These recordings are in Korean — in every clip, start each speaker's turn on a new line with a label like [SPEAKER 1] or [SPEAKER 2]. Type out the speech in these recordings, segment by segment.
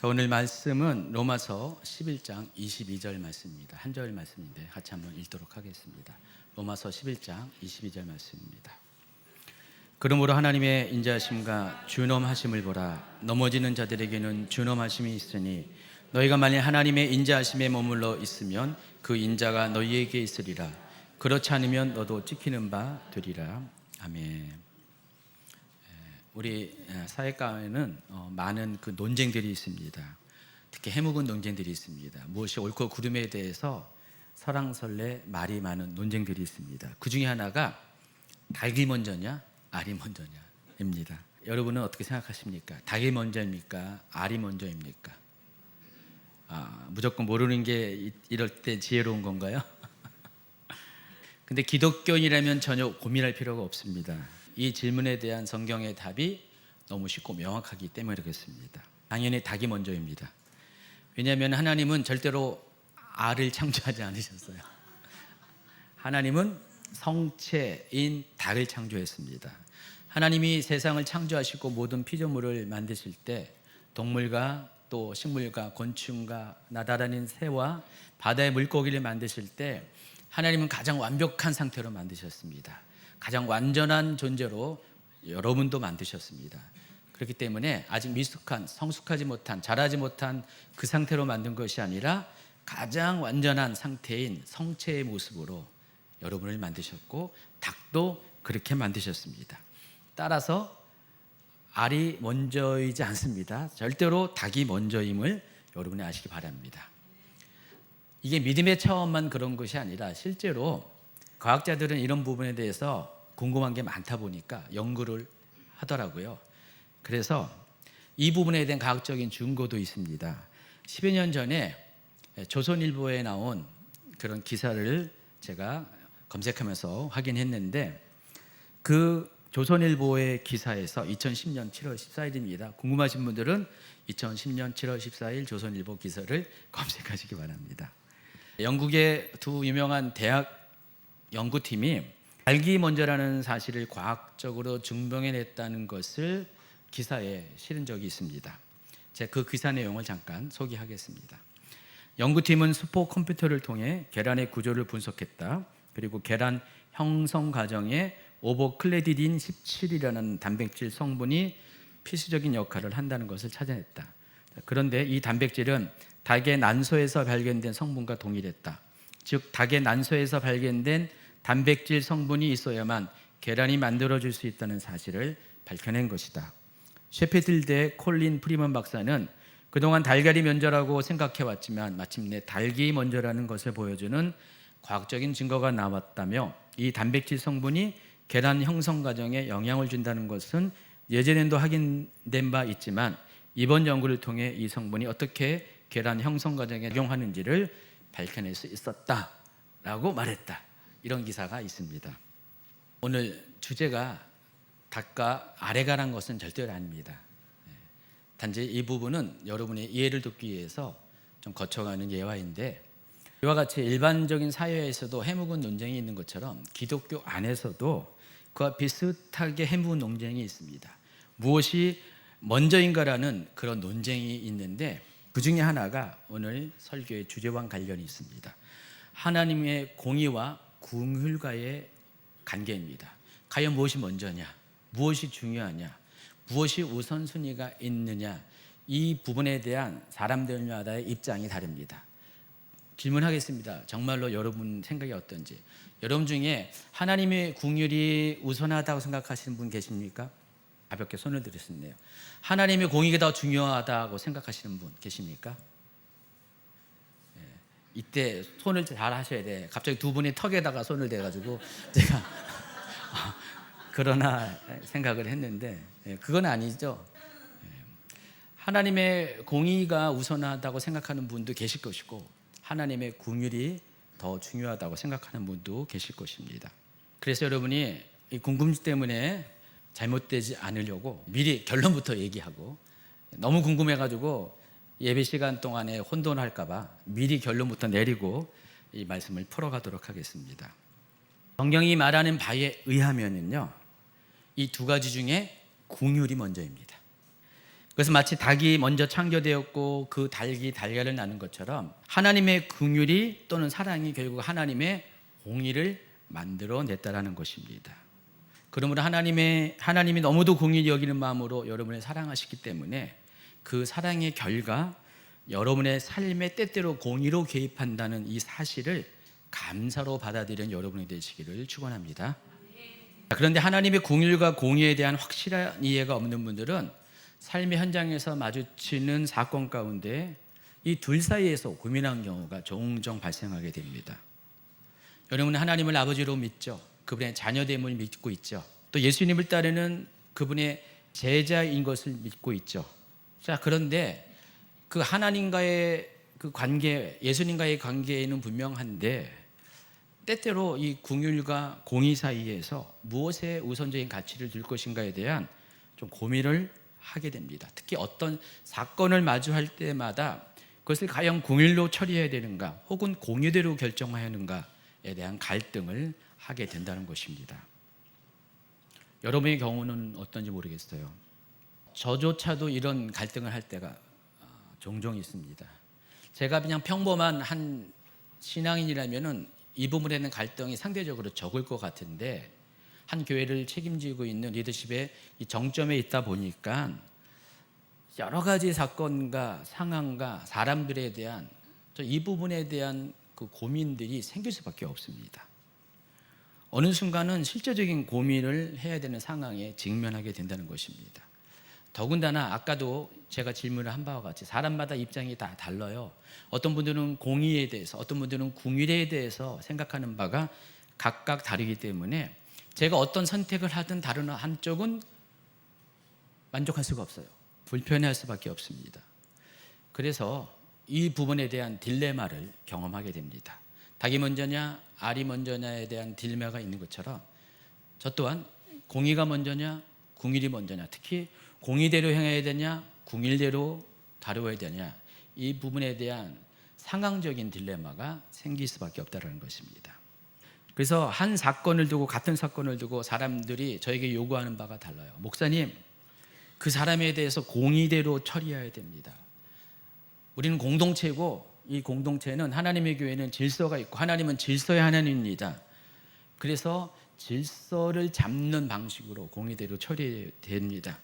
[SPEAKER 1] 오늘 말씀은 로마서 11장 22절 말씀입니다. 한 절 말씀인데 같이 한번 읽도록 하겠습니다. 로마서 11장 22절 말씀입니다. 그러므로 하나님의 인자하심과 준엄하심을 보라. 넘어지는 자들에게는 준엄하심이 있으니 너희가 만일 하나님의 인자하심에 머물러 있으면 그 인자가 너희에게 있으리라. 그렇지 않으면 너도 찍히는 바 되리라. 아멘. 우리 사회가에는 많은 그 논쟁들이 있습니다. 특히 해묵은 논쟁들이 있습니다. 무엇이 옳고 그름에 대해서 설왕설래 말이 많은 논쟁들이 있습니다. 그 중에 하나가 닭이 먼저냐 알이 먼저냐입니다. 여러분은 어떻게 생각하십니까? 닭이 먼저입니까? 알이 먼저입니까? 무조건 모르는 게 이럴 때 지혜로운 건가요? 근데 기독교인이라면 전혀 고민할 필요가 없습니다. 이 질문에 대한 성경의 답이 너무 쉽고 명확하기 때문에 그렇습니다. 당연히 닭이 먼저입니다. 왜냐하면 하나님은 절대로 알을 창조하지 않으셨어요. 하나님은 성체인 닭을 창조했습니다. 하나님이 세상을 창조하시고 모든 피조물을 만드실 때 동물과 또 식물과 곤충과 나다라는 새와 바다의 물고기를 만드실 때 하나님은 가장 완벽한 상태로 만드셨습니다. 가장 완전한 존재로 여러분도 만드셨습니다. 그렇기 때문에 아직 미숙한, 성숙하지 못한, 자라지 못한 그 상태로 만든 것이 아니라 가장 완전한 상태인 성체의 모습으로 여러분을 만드셨고 닭도 그렇게 만드셨습니다. 따라서 알이 먼저이지 않습니다. 절대로 닭이 먼저임을 여러분이 아시기 바랍니다. 이게 믿음의 차원만 그런 것이 아니라 실제로 과학자들은 이런 부분에 대해서 궁금한 게 많다 보니까 연구를 하더라고요. 그래서 이 부분에 대한 과학적인 증거도 있습니다. 10여 년 전에 조선일보에 나온 그런 기사를 제가 검색하면서 확인했는데 그 조선일보의 기사에서 2010년 7월 14일입니다. 궁금하신 분들은 2010년 7월 14일 조선일보 기사를 검색하시기 바랍니다. 영국의 두 유명한 대학 연구팀이 닭이 먼저라는 사실을 과학적으로 증명해냈다는 것을 기사에 실은 적이 있습니다. 제가 그 기사 내용을 잠깐 소개하겠습니다. 연구팀은 수포 컴퓨터를 통해 계란의 구조를 분석했다. 그리고 계란 형성 과정에 오버클레디딘 17이라는 단백질 성분이 필수적인 역할을 한다는 것을 찾아냈다. 그런데 이 단백질은 닭의 난소에서 발견된 성분과 동일했다. 즉 닭의 난소에서 발견된 단백질 성분이 있어야만 계란이 만들어질 수 있다는 사실을 밝혀낸 것이다. 셰피딜드의 콜린 프리먼 박사는 그동안 달걀이 먼저라고 생각해왔지만 마침내 닭이 먼저라는 것을 보여주는 과학적인 증거가 나왔다며 이 단백질 성분이 계란 형성 과정에 영향을 준다는 것은 예전에도 확인된 바 있지만 이번 연구를 통해 이 성분이 어떻게 계란 형성 과정에 작용하는지를 밝혀낼 수 있었다라고 말했다. 이런 기사가 있습니다. 오늘 주제가 닭과 알에 관한 것은 절대로 아닙니다. 단지 이 부분은 여러분의 이해를 돕기 위해서 좀 거쳐가는 예화인데 이와 같이 일반적인 사회에서도 해묵은 논쟁이 있는 것처럼 기독교 안에서도 그와 비슷하게 해묵은 논쟁이 있습니다. 무엇이 먼저인가라는 그런 논쟁이 있는데 그 중에 하나가 오늘 설교의 주제와 관련이 있습니다. 하나님의 공의와 궁율과의 관계입니다. 과연 무엇이 먼저냐? 무엇이 중요하냐? 무엇이 우선순위가 있느냐? 이 부분에 대한 사람들마다의 입장이 다릅니다. 질문하겠습니다. 정말로 여러분 생각이 어떤지. 여러분 중에 하나님의 궁율이 우선하다고 생각하시는 분 계십니까? 가볍게 손을 들으셨네요. 하나님의 공의가 더 중요하다고 생각하시는 분 계십니까? 이때 손을 잘 하셔야 돼. 갑자기 두 분이 턱에다가 손을 대가지고 제가 그러나 생각을 했는데 그건 아니죠. 하나님의 공의가 우선하다고 생각하는 분도 계실 것이고 하나님의 궁율이 더 중요하다고 생각하는 분도 계실 것입니다. 그래서 여러분이 이 궁금증 때문에 잘못되지 않으려고 미리 결론부터 얘기하고 너무 궁금해가지고 예배 시간 동안에 혼돈할까 봐 미리 결론부터 내리고 이 말씀을 풀어가도록 하겠습니다. 성경이 말하는 바에 의하면은요, 이 두 가지 중에 궁율이 먼저입니다. 그래서 마치 닭이 먼저 창조되었고 그 닭이 달걀을 낳는 것처럼 하나님의 긍휼이 또는 사랑이 결국 하나님의 공의를 만들어냈다라는 것입니다. 그러므로 하나님이 너무도 긍휼히 여기는 마음으로 여러분을 사랑하시기 때문에 그 사랑의 결과 여러분의 삶에 때때로 공의로 개입한다는 이 사실을 감사로 받아들이는 여러분이 되시기를 축원합니다. 그런데 하나님의 긍휼과 공의에 대한 확실한 이해가 없는 분들은 삶의 현장에서 마주치는 사건 가운데 이 둘 사이에서 고민한 경우가 종종 발생하게 됩니다. 여러분은 하나님을 아버지로 믿죠. 그분의 자녀됨을 믿고 있죠. 또 예수님을 따르는 그분의 제자인 것을 믿고 있죠. 자, 그런데 그 하나님과의 그 관계, 예수님과의 관계에는 분명한데 때때로 이 긍휼과 공의 사이에서 무엇에 우선적인 가치를 둘 것인가에 대한 좀 고민을 하게 됩니다. 특히 어떤 사건을 마주할 때마다 그것을 과연 긍휼로 처리해야 되는가 혹은 공의대로 결정해야 하는가에 대한 갈등을 하게 된다는 것입니다. 여러분의 경우는 어떤지 모르겠어요. 저조차도 이런 갈등을 할 때가 종종 있습니다. 제가 그냥 평범한 한 신앙인이라면은 이 부분에는 갈등이 상대적으로 적을 것 같은데 한 교회를 책임지고 있는 리더십의 이 정점에 있다 보니까 여러 가지 사건과 상황과 사람들에 대한 이 부분에 대한 그 고민들이 생길 수밖에 없습니다. 어느 순간은 실제적인 고민을 해야 되는 상황에 직면하게 된다는 것입니다. 더군다나 아까도 제가 질문을 한 바와 같이 사람마다 입장이 다 달라요. 어떤 분들은 공의에 대해서, 어떤 분들은 궁일에 대해서 생각하는 바가 각각 다르기 때문에 제가 어떤 선택을 하든 다른 한쪽은 만족할 수가 없어요. 불편해할 수밖에 없습니다. 그래서 이 부분에 대한 딜레마를 경험하게 됩니다. 닭이 먼저냐 알이 먼저냐에 대한 딜레마가 있는 것처럼 저 또한 공의가 먼저냐 궁일이 먼저냐, 특히 공의대로 행해야 되냐 궁일대로 다루어야 되냐, 이 부분에 대한 상황적인 딜레마가 생길 수밖에 없다는 것입니다. 그래서 한 사건을 두고, 같은 사건을 두고 사람들이 저에게 요구하는 바가 달라요. 목사님, 그 사람에 대해서 공의대로 처리해야 됩니다. 우리는 공동체고 이 공동체는, 하나님의 교회는 질서가 있고 하나님은 질서의 하나님입니다. 그래서 질서를 잡는 방식으로 공의대로 처리됩니다.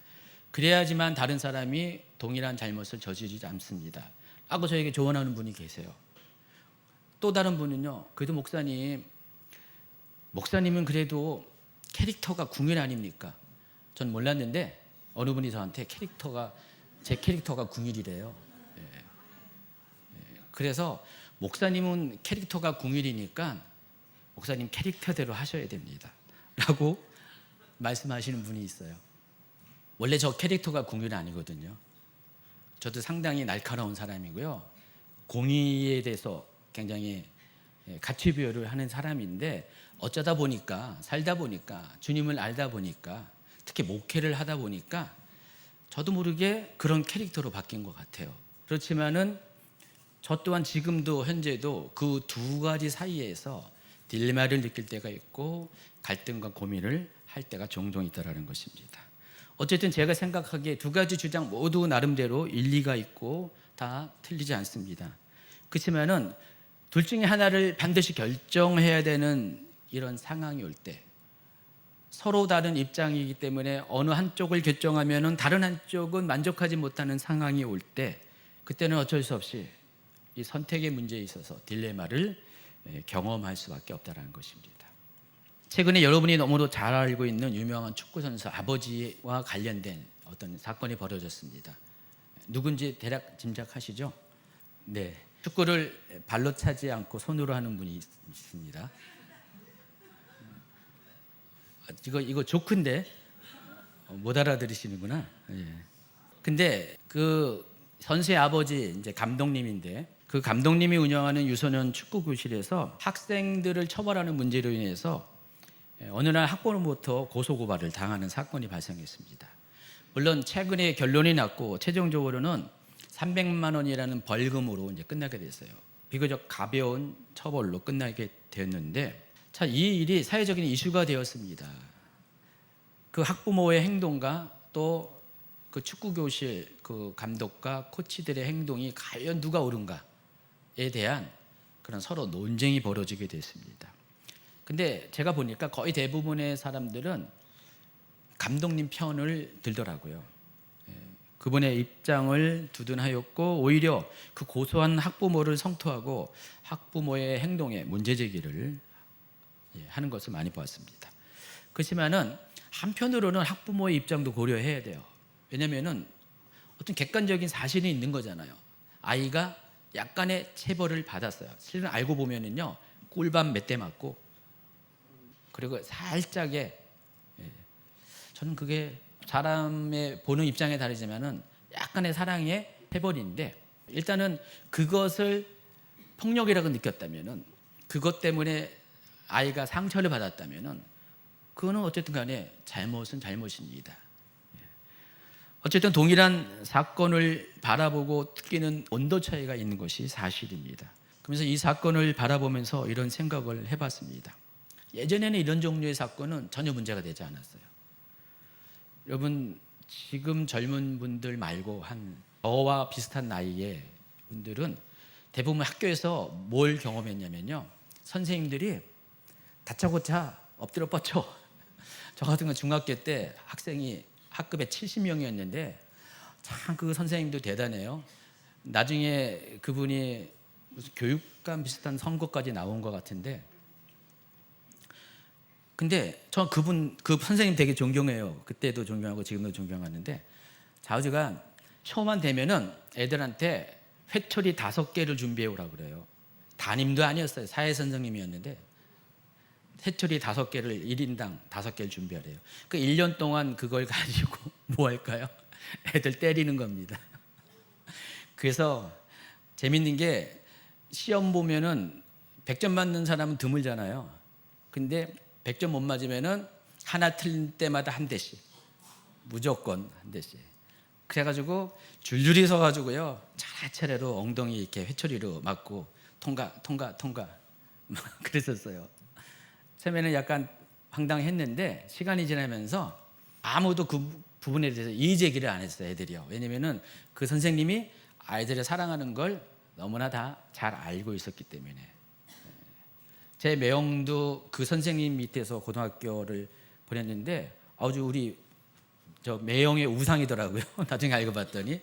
[SPEAKER 1] 그래야지만 다른 사람이 동일한 잘못을 저지르지 않습니다 라고 저에게 조언하는 분이 계세요. 또 다른 분은요, 그래도 목사님은 그래도 캐릭터가 궁일 아닙니까? 전 몰랐는데 어느 분이 저한테 제 캐릭터가 궁일이래요. 그래서 목사님은 캐릭터가 궁일이니까 목사님 캐릭터대로 하셔야 됩니다 라고 말씀하시는 분이 있어요. 원래 저 캐릭터가 궁일은 아니거든요. 저도 상당히 날카로운 사람이고요, 공의에 대해서 굉장히 가치 부여를 하는 사람인데 어쩌다 보니까, 살다 보니까, 주님을 알다 보니까, 특히 목회를 하다 보니까 저도 모르게 그런 캐릭터로 바뀐 것 같아요. 그렇지만은 저 또한 지금도 현재도 그 두 가지 사이에서 딜레마를 느낄 때가 있고 갈등과 고민을 할 때가 종종 있다는 것입니다. 어쨌든 제가 생각하기에 두 가지 주장 모두 나름대로 일리가 있고 다 틀리지 않습니다. 그렇지만은 둘 중에 하나를 반드시 결정해야 되는 이런 상황이 올 때, 서로 다른 입장이기 때문에 어느 한쪽을 결정하면은 다른 한쪽은 만족하지 못하는 상황이 올 때, 그때는 어쩔 수 없이 이 선택의 문제에 있어서 딜레마를 경험할 수밖에 없다는 것입니다. 최근에 여러분이 너무도 잘 알고 있는 유명한 축구 선수 아버지와 관련된 어떤 사건이 벌어졌습니다. 누군지 대략 짐작하시죠? 네, 축구를 발로 차지 않고 손으로 하는 분이 있습니다. 이거 조크인데 못 알아들으시는구나. 예. 근데 그 선수의 아버지, 이제 감독님인데, 그 감독님이 운영하는 유소년 축구 교실에서 학생들을 처벌하는 문제로 인해서 어느 날 학부모부터 고소고발을 당하는 사건이 발생했습니다. 물론 최근에 결론이 났고 최종적으로는 300만 원이라는 벌금으로 이제 끝나게 됐어요. 비교적 가벼운 처벌로 끝나게 됐는데, 자, 이 일이 사회적인 이슈가 되었습니다. 그 학부모의 행동과 또 그 축구 교실 그 감독과 코치들의 행동이 과연 누가 옳은가에 대한 그런 서로 논쟁이 벌어지게 됐습니다. 근데 제가 보니까 거의 대부분의 사람들은 감독님 편을 들더라고요. 그분의 입장을 두둔하였고 오히려 그 고소한 학부모를 성토하고 학부모의 행동에 문제 제기를 하는 것을 많이 보았습니다. 그렇지만은 한편으로는 학부모의 입장도 고려해야 돼요. 왜냐하면은 어떤 객관적인 사실이 있는 거잖아요. 아이가 약간의 체벌을 받았어요. 실은 알고 보면은요 꿀밤 몇 대 맞고 그리고 살짝의 저는 그게 사람의 보는 입장에 다르지만은 약간의 사랑의 체벌인데 일단은 그것을 폭력이라고 느꼈다면은 그것 때문에 아이가 상처를 받았다면은 그거는 어쨌든 간에 잘못은 잘못입니다. 어쨌든 동일한 사건을 바라보고 느끼는 온도 차이가 있는 것이 사실입니다. 그래서 이 사건을 바라보면서 이런 생각을 해봤습니다. 예전에는 이런 종류의 사건은 전혀 문제가 되지 않았어요. 여러분 지금 젊은 분들 말고 한 저와 비슷한 나이의 분들은 대부분 학교에서 뭘 경험했냐면요. 선생님들이 다짜고짜 엎드려 뻗쳐. 저 같은 건 중학교 때 학생이 학급에 70명이었는데 참 그 선생님도 대단해요. 나중에 그분이 무슨 교육감 비슷한 선거까지 나온 것 같은데 근데 저 그 선생님 되게 존경해요. 그때도 존경하고 지금도 존경하는데 좌우지간 초만 되면은 애들한테 회초리 5개를 준비해 오라고 그래요. 담임도 아니었어요. 사회 선생님이었는데 회초리 5개를 1인당 5개를 준비하래요. 그 1년 동안 그걸 가지고 뭐 할까요? 애들 때리는 겁니다. 그래서 재밌는 게 시험 보면은 100점 맞는 사람은 드물잖아요. 근데 100점 못 맞으면은 하나 틀린 때마다 한 대씩 무조건 한 대씩. 그래가지고 줄줄이 서가지고요 차례차례로 엉덩이 이렇게 회초리로 맞고 통과 그랬었어요. 처음에는 약간 황당했는데 시간이 지나면서 아무도 그 부분에 대해서 이의 제기를 안 했어요. 애들이요. 왜냐면은 그 선생님이 아이들을 사랑하는 걸 너무나 다 잘 알고 있었기 때문에. 제 매형도 그 선생님 밑에서 고등학교를 보냈는데 아주 우리 저 매형의 우상이더라고요. 나중에 알고 봤더니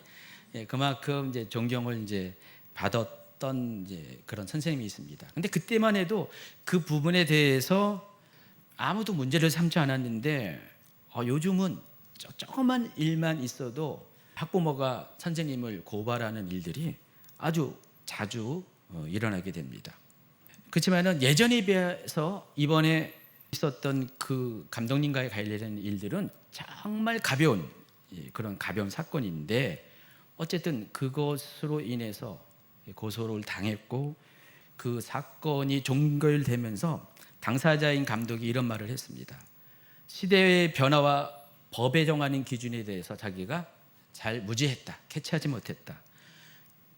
[SPEAKER 1] 그만큼 이제 존경을 이제 받았던 이제 그런 선생님이 있습니다. 근데 그때만 해도 그 부분에 대해서 아무도 문제를 삼지 않았는데 요즘은 조그만 일만 있어도 학부모가 선생님을 고발하는 일들이 아주 자주 일어나게 됩니다. 그렇지만은 예전에 비해서 이번에 있었던 그 감독님과의 관련된 일들은 정말 가벼운 그런 가벼운 사건인데 어쨌든 그것으로 인해서 고소를 당했고 그 사건이 종결되면서 당사자인 감독이 이런 말을 했습니다. 시대의 변화와 법에 정하는 기준에 대해서 자기가 잘 무지했다, 캐치하지 못했다.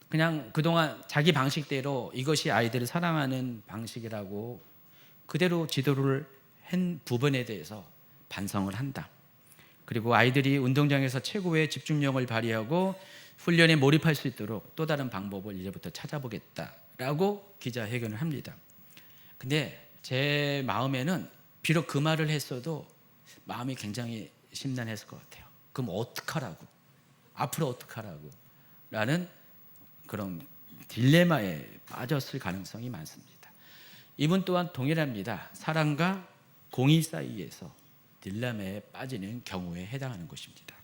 [SPEAKER 1] 그냥 그동안 자기 방식대로 이것이 아이들을 사랑하는 방식이라고 그대로 지도를 한 부분에 대해서 반성을 한다. 그리고 아이들이 운동장에서 최고의 집중력을 발휘하고 훈련에 몰입할 수 있도록 또 다른 방법을 이제부터 찾아보겠다라고 기자회견을 합니다. 근데 제 마음에는 비록 그 말을 했어도 마음이 굉장히 심란했을 것 같아요. 그럼 어떡하라고? 앞으로 어떡하라고? 라는 그런 딜레마에 빠졌을 가능성이 많습니다. 이분 또한 동일합니다. 사랑과 공의 사이에서 딜레마에 빠지는 경우에 해당하는 것입니다.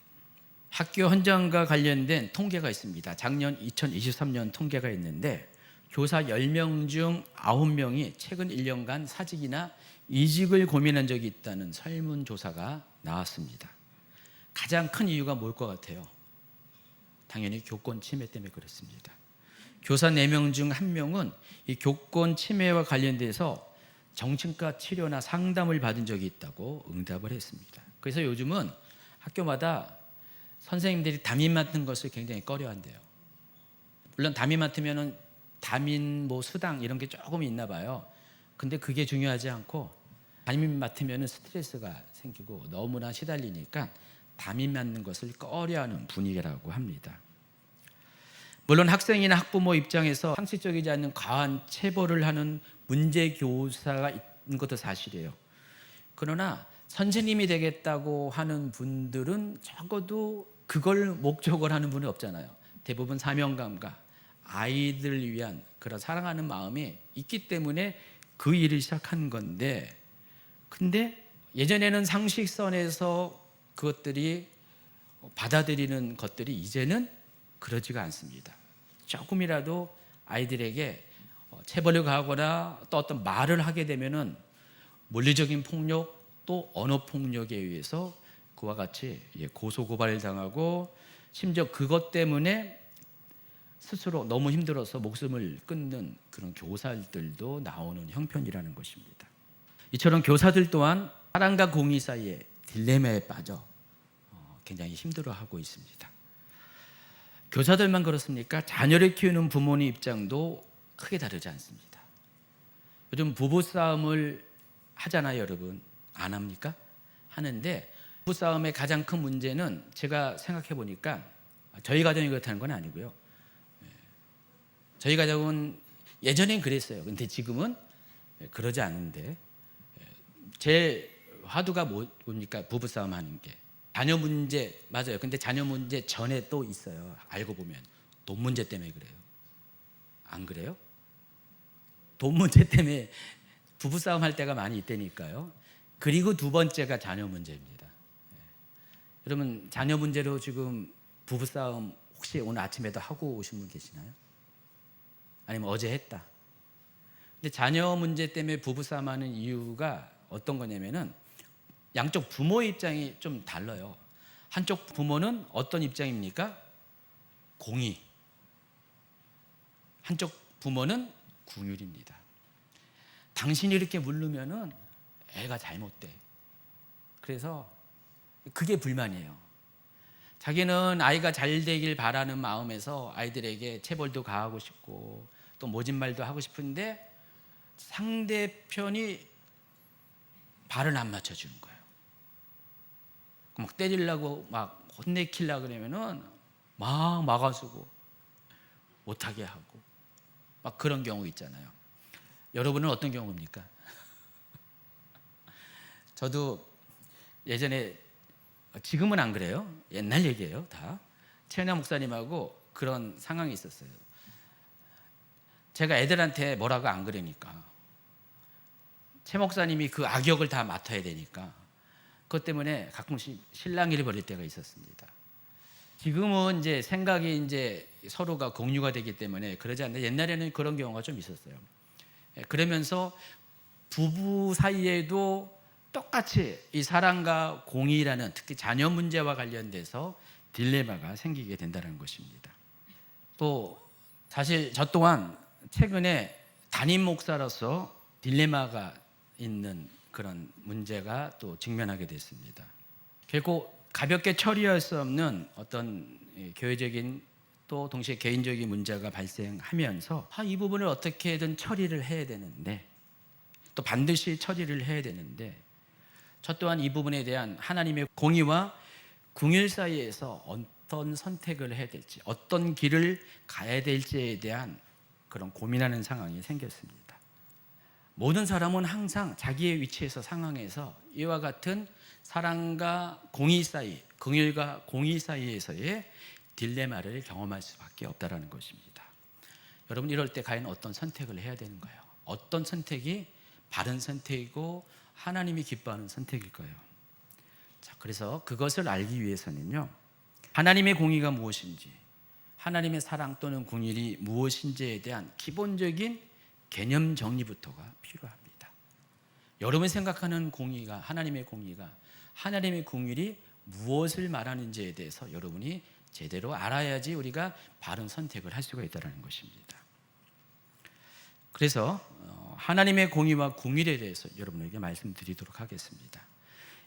[SPEAKER 1] 학교 현장과 관련된 통계가 있습니다. 작년 2023년 통계가 있는데 교사 10명 중 9명이 최근 1년간 사직이나 이직을 고민한 적이 있다는 설문조사가 나왔습니다. 가장 큰 이유가 뭘 것 같아요? 당연히 교권 침해 때문에 그렇습니다. 교사 4명 중 1명은 이 교권 침해와 관련돼서 정신과 치료나 상담을 받은 적이 있다고 응답을 했습니다. 그래서 요즘은 학교마다 선생님들이 담임 맡은 것을 굉장히 꺼려한대요. 물론 담임 맡으면은 담임 뭐 수당 이런 게 조금 있나 봐요. 근데 그게 중요하지 않고 담임 맡으면은 스트레스가 생기고 너무나 시달리니까 담임 맞는 것을 꺼려하는 분위기라고 합니다. 물론 학생이나 학부모 입장에서 상식적이지 않는 과한 체벌을 하는 문제 교사가 있는 것도 사실이에요. 그러나 선생님이 되겠다고 하는 분들은 적어도 그걸 목적으로 하는 분은 없잖아요. 대부분 사명감과 아이들을 위한 그런 사랑하는 마음이 있기 때문에 그 일을 시작한 건데, 근데 예전에는 상식선에서 그것들이 받아들이는 것들이 이제는 그러지가 않습니다. 조금이라도 아이들에게 체벌을 가하거나 또 어떤 말을 하게 되면은 물리적인 폭력 또 언어 폭력에 의해서 그와 같이 고소고발을 당하고 심지어 그것 때문에 스스로 너무 힘들어서 목숨을 끊는 그런 교사들도 나오는 형편이라는 것입니다. 이처럼 교사들 또한 사랑과 공의 사이에 딜레마에 빠져 굉장히 힘들어하고 있습니다. 교사들만 그렇습니까? 자녀를 키우는 부모님 입장도 크게 다르지 않습니다. 요즘 부부싸움을 하잖아요, 여러분. 안 합니까? 하는데 부부싸움의 가장 큰 문제는 제가 생각해 보니까 저희 가정이 그렇다는 건 아니고요. 저희 가족은 예전엔 그랬어요. 근데 지금은 그러지 않은데, 제 화두가 뭡니까? 부부싸움 하는 게. 자녀 문제, 맞아요. 근데 자녀 문제 전에 또 있어요. 알고 보면 돈 문제 때문에 그래요. 안 그래요? 돈 문제 때문에 부부싸움 할 때가 많이 있다니까요. 그리고 두 번째가 자녀 문제입니다. 여러분, 자녀 문제로 지금 부부싸움 혹시 오늘 아침에도 하고 오신 분 계시나요? 아니면 어제 했다. 근데 자녀 문제 때문에 부부싸움 하는 이유가 어떤 거냐면은 양쪽 부모의 입장이 좀 달라요. 한쪽 부모는 어떤 입장입니까? 공의. 한쪽 부모는 궁율입니다. 당신이 이렇게 물르면은 애가 잘못돼. 그래서 그게 불만이에요. 자기는 아이가 잘 되길 바라는 마음에서 아이들에게 체벌도 가하고 싶고 또 모진 말도 하고 싶은데 상대편이 발을 안 맞춰주는 거예요. 막 때리려고 막 혼내키려고 그러면은 막 막아주고 못하게 하고 막 그런 경우 있잖아요. 여러분은 어떤 경우입니까? 저도 예전에, 지금은 안 그래요. 옛날 얘기예요. 다 최은하 목사님하고 그런 상황이 있었어요. 제가 애들한테 뭐라고 안 그러니까 최 목사님이 그 악역을 다 맡아야 되니까 그것 때문에 가끔씩 실랑이를 벌일 때가 있었습니다. 지금은 이제 생각이 이제 서로가 공유가 되기 때문에 그러지 않는데 옛날에는 그런 경우가 좀 있었어요. 그러면서 부부 사이에도 똑같이 이 사랑과 공의라는 특히 자녀 문제와 관련돼서 딜레마가 생기게 된다는 것입니다. 또 사실 저 또한 최근에 담임 목사로서 딜레마가 있는 그런 문제가 또 직면하게 됐습니다. 결국 가볍게 처리할 수 없는 어떤 교회적인 또 동시에 개인적인 문제가 발생하면서 이 부분을 어떻게든 처리를 해야 되는데 또 반드시 처리를 해야 되는데 저 또한 이 부분에 대한 하나님의 공의와 궁율 사이에서 어떤 선택을 해야 될지 어떤 길을 가야 될지에 대한 그런 고민하는 상황이 생겼습니다. 모든 사람은 항상 자기의 위치에서 상황에서 이와 같은 사랑과 공의 사이, 긍휼과 공의 사이에서의 딜레마를 경험할 수밖에 없다는 것입니다. 여러분, 이럴 때 과연 어떤 선택을 해야 되는가요? 어떤 선택이 바른 선택이고 하나님이 기뻐하는 선택일까요? 자, 그래서 그것을 알기 위해서는요, 하나님의 공의가 무엇인지, 하나님의 사랑 또는 긍휼이 무엇인지에 대한 기본적인 개념 정리부터가 필요합니다. 여러분이 생각하는 공의가, 하나님의 공의가, 하나님의 긍휼이 무엇을 말하는지에 대해서 여러분이 제대로 알아야지 우리가 바른 선택을 할 수가 있다는 것입니다. 그래서 하나님의 공의와 긍휼에 대해서 여러분에게 말씀드리도록 하겠습니다.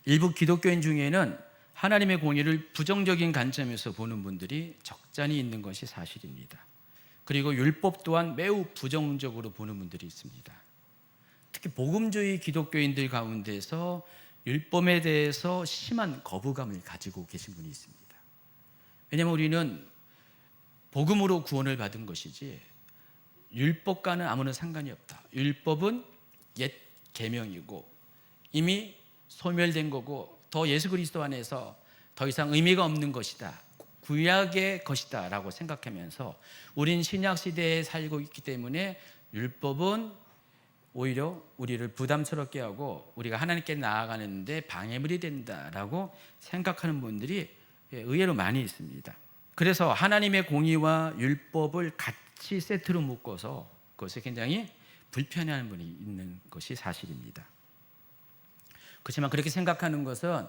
[SPEAKER 1] 일부 기독교인 중에는 하나님의 공의를 부정적인 관점에서 보는 분들이 적잖이 있는 것이 사실입니다. 그리고 율법 또한 매우 부정적으로 보는 분들이 있습니다. 특히 복음주의 기독교인들 가운데서 율법에 대해서 심한 거부감을 가지고 계신 분이 있습니다. 왜냐하면 우리는 복음으로 구원을 받은 것이지 율법과는 아무런 상관이 없다. 율법은 옛 계명이고 이미 소멸된 거고 더 예수 그리스도 안에서 더 이상 의미가 없는 것이다. 구약의 것이다 라고 생각하면서 우린 신약 시대에 살고 있기 때문에 율법은 오히려 우리를 부담스럽게 하고 우리가 하나님께 나아가는데 방해물이 된다라고 생각하는 분들이 의외로 많이 있습니다. 그래서 하나님의 공의와 율법을 같이 세트로 묶어서 그것을 굉장히 불편해하는 분이 있는 것이 사실입니다. 그렇지만 그렇게 생각하는 것은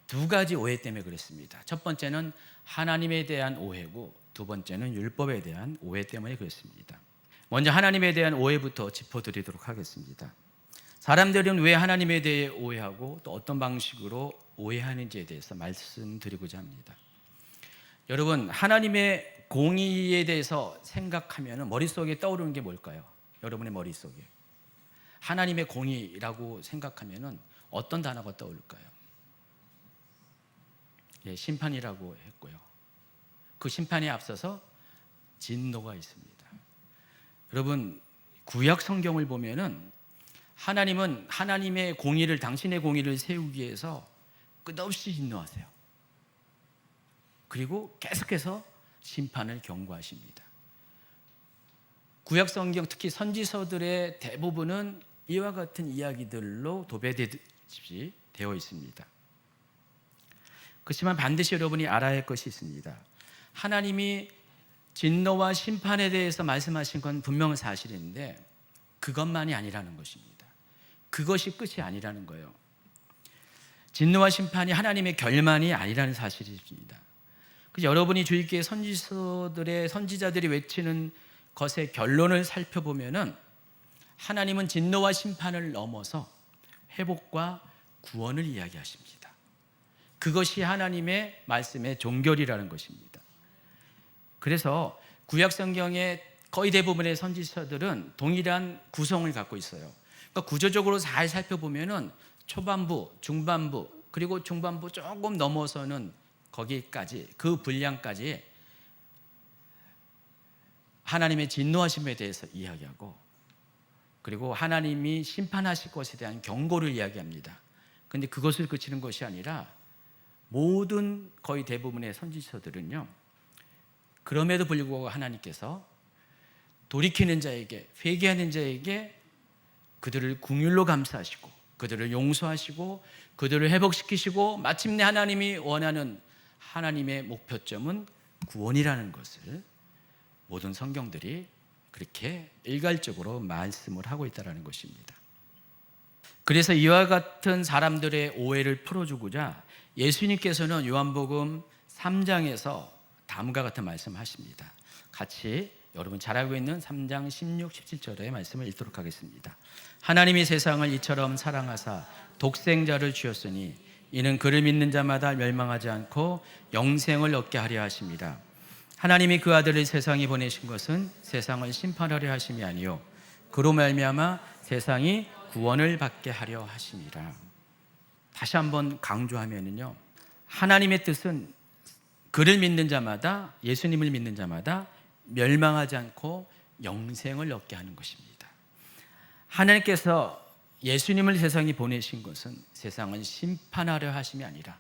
[SPEAKER 1] 두 가지 오해 때문에 그렇습니다. 첫 번째는 하나님에 대한 오해고 두 번째는 율법에 대한 오해 때문에 그렇습니다. 먼저 하나님에 대한 오해부터 짚어드리도록 하겠습니다. 사람들은 왜 하나님에 대해 오해하고 또 어떤 방식으로 오해하는지에 대해서 말씀드리고자 합니다. 여러분, 하나님의 공의에 대해서 생각하면 머릿속에 떠오르는 게 뭘까요? 여러분의 머릿속에 하나님의 공의라고 생각하면 어떤 단어가 떠오를까요? 심판이라고 했고요. 그 심판에 앞서서 진노가 있습니다. 여러분, 구약 성경을 보면은 하나님은 하나님의 공의를, 당신의 공의를 세우기 위해서 끝없이 진노하세요. 그리고 계속해서 심판을 경고하십니다. 구약 성경, 특히 선지서들의 대부분은 이와 같은 이야기들로 도배되듯이 되어 있습니다. 그렇지만 반드시 여러분이 알아야 할 것이 있습니다. 하나님이 진노와 심판에 대해서 말씀하신 건 분명 사실인데 그것만이 아니라는 것입니다. 그것이 끝이 아니라는 거예요. 진노와 심판이 하나님의 결말이 아니라는 사실입니다. 여러분이 주일교회 선지자들이 외치는 것의 결론을 살펴보면은 하나님은 진노와 심판을 넘어서 회복과 구원을 이야기하십니다. 그것이 하나님의 말씀의 종결이라는 것입니다. 그래서 구약 성경의 거의 대부분의 선지서들은 동일한 구성을 갖고 있어요. 그러니까 구조적으로 잘 살펴보면은 초반부, 중반부, 그리고 중반부 조금 넘어서는 거기까지, 그 분량까지 하나님의 진노하심에 대해서 이야기하고 그리고 하나님이 심판하실 것에 대한 경고를 이야기합니다. 그런데 그것을 그치는 것이 아니라 모든 거의 대부분의 선지서들은요, 그럼에도 불구하고 하나님께서 돌이키는 자에게, 회개하는 자에게 그들을 긍휼로 감사하시고 그들을 용서하시고 그들을 회복시키시고 마침내 하나님이 원하는 하나님의 목표점은 구원이라는 것을 모든 성경들이 그렇게 일괄적으로 말씀을 하고 있다는 것입니다. 그래서 이와 같은 사람들의 오해를 풀어주고자 예수님께서는 요한복음 3장에서 다음과 같은 말씀하십니다. 같이 여러분 잘 알고 있는 3장 16, 17절의 말씀을 읽도록 하겠습니다. 하나님이 세상을 이처럼 사랑하사 독생자를 주셨으니 이는 그를 믿는 자마다 멸망하지 않고 영생을 얻게 하려 하심이라. 하나님이 그 아들을 세상에 보내신 것은 세상을 심판하려 하심이 아니요 그로 말미암아 세상이 구원을 받게 하려 하심이라. 다시 한번 강조하면은요, 하나님의 뜻은 그를 믿는 자마다, 예수님을 믿는 자마다 멸망하지 않고 영생을 얻게 하는 것입니다. 하나님께서 예수님을 세상에 보내신 것은 세상을 심판하려 하심이 아니라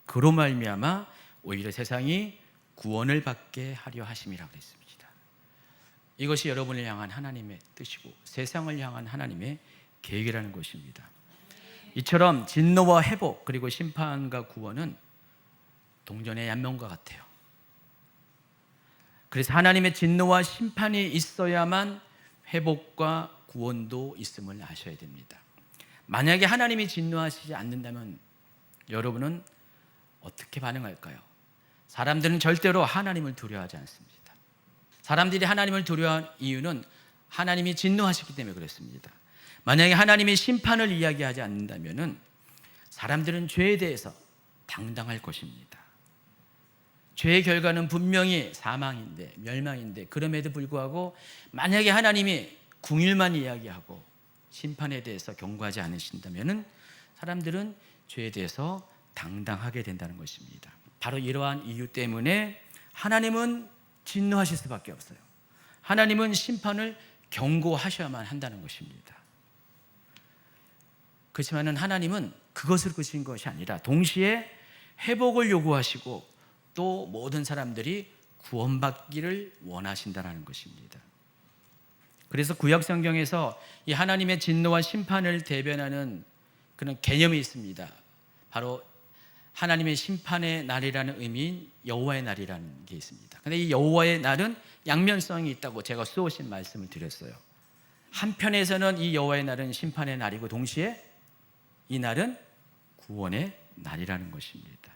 [SPEAKER 1] 그로 말미암아 오히려 세상이 구원을 받게 하려 하심이라 그랬습니다. 이것이 여러분을 향한 하나님의 뜻이고 세상을 향한 하나님의 계획이라는 것입니다. 이처럼 진노와 회복 그리고 심판과 구원은 동전의 양면과 같아요. 그래서 하나님의 진노와 심판이 있어야만 회복과 구원도 있음을 아셔야 됩니다. 만약에 하나님이 진노하시지 않는다면 여러분은 어떻게 반응할까요? 사람들은 절대로 하나님을 두려워하지 않습니다. 사람들이 하나님을 두려워하는 이유는 하나님이 진노하시기 때문에 그렇습니다. 만약에 하나님이 심판을 이야기하지 않는다면 사람들은 죄에 대해서 당당할 것입니다. 죄의 결과는 분명히 사망인데, 멸망인데 그럼에도 불구하고 만약에 하나님이 긍휼만 이야기하고 심판에 대해서 경고하지 않으신다면 사람들은 죄에 대해서 당당하게 된다는 것입니다. 바로 이러한 이유 때문에 하나님은 진노하실 수밖에 없어요. 하나님은 심판을 경고하셔야만 한다는 것입니다. 그렇지만 하나님은 그것을 그치신 것이 아니라 동시에 회복을 요구하시고 또 모든 사람들이 구원받기를 원하신다는 것입니다. 그래서 구약 성경에서 이 하나님의 진노와 심판을 대변하는 그런 개념이 있습니다. 바로 하나님의 심판의 날이라는 의미인 여호와의 날이라는 게 있습니다. 그런데 이 여호와의 날은 양면성이 있다고 제가 수없이 말씀을 드렸어요. 한편에서는 이 여호와의 날은 심판의 날이고 동시에 이 날은 구원의 날이라는 것입니다.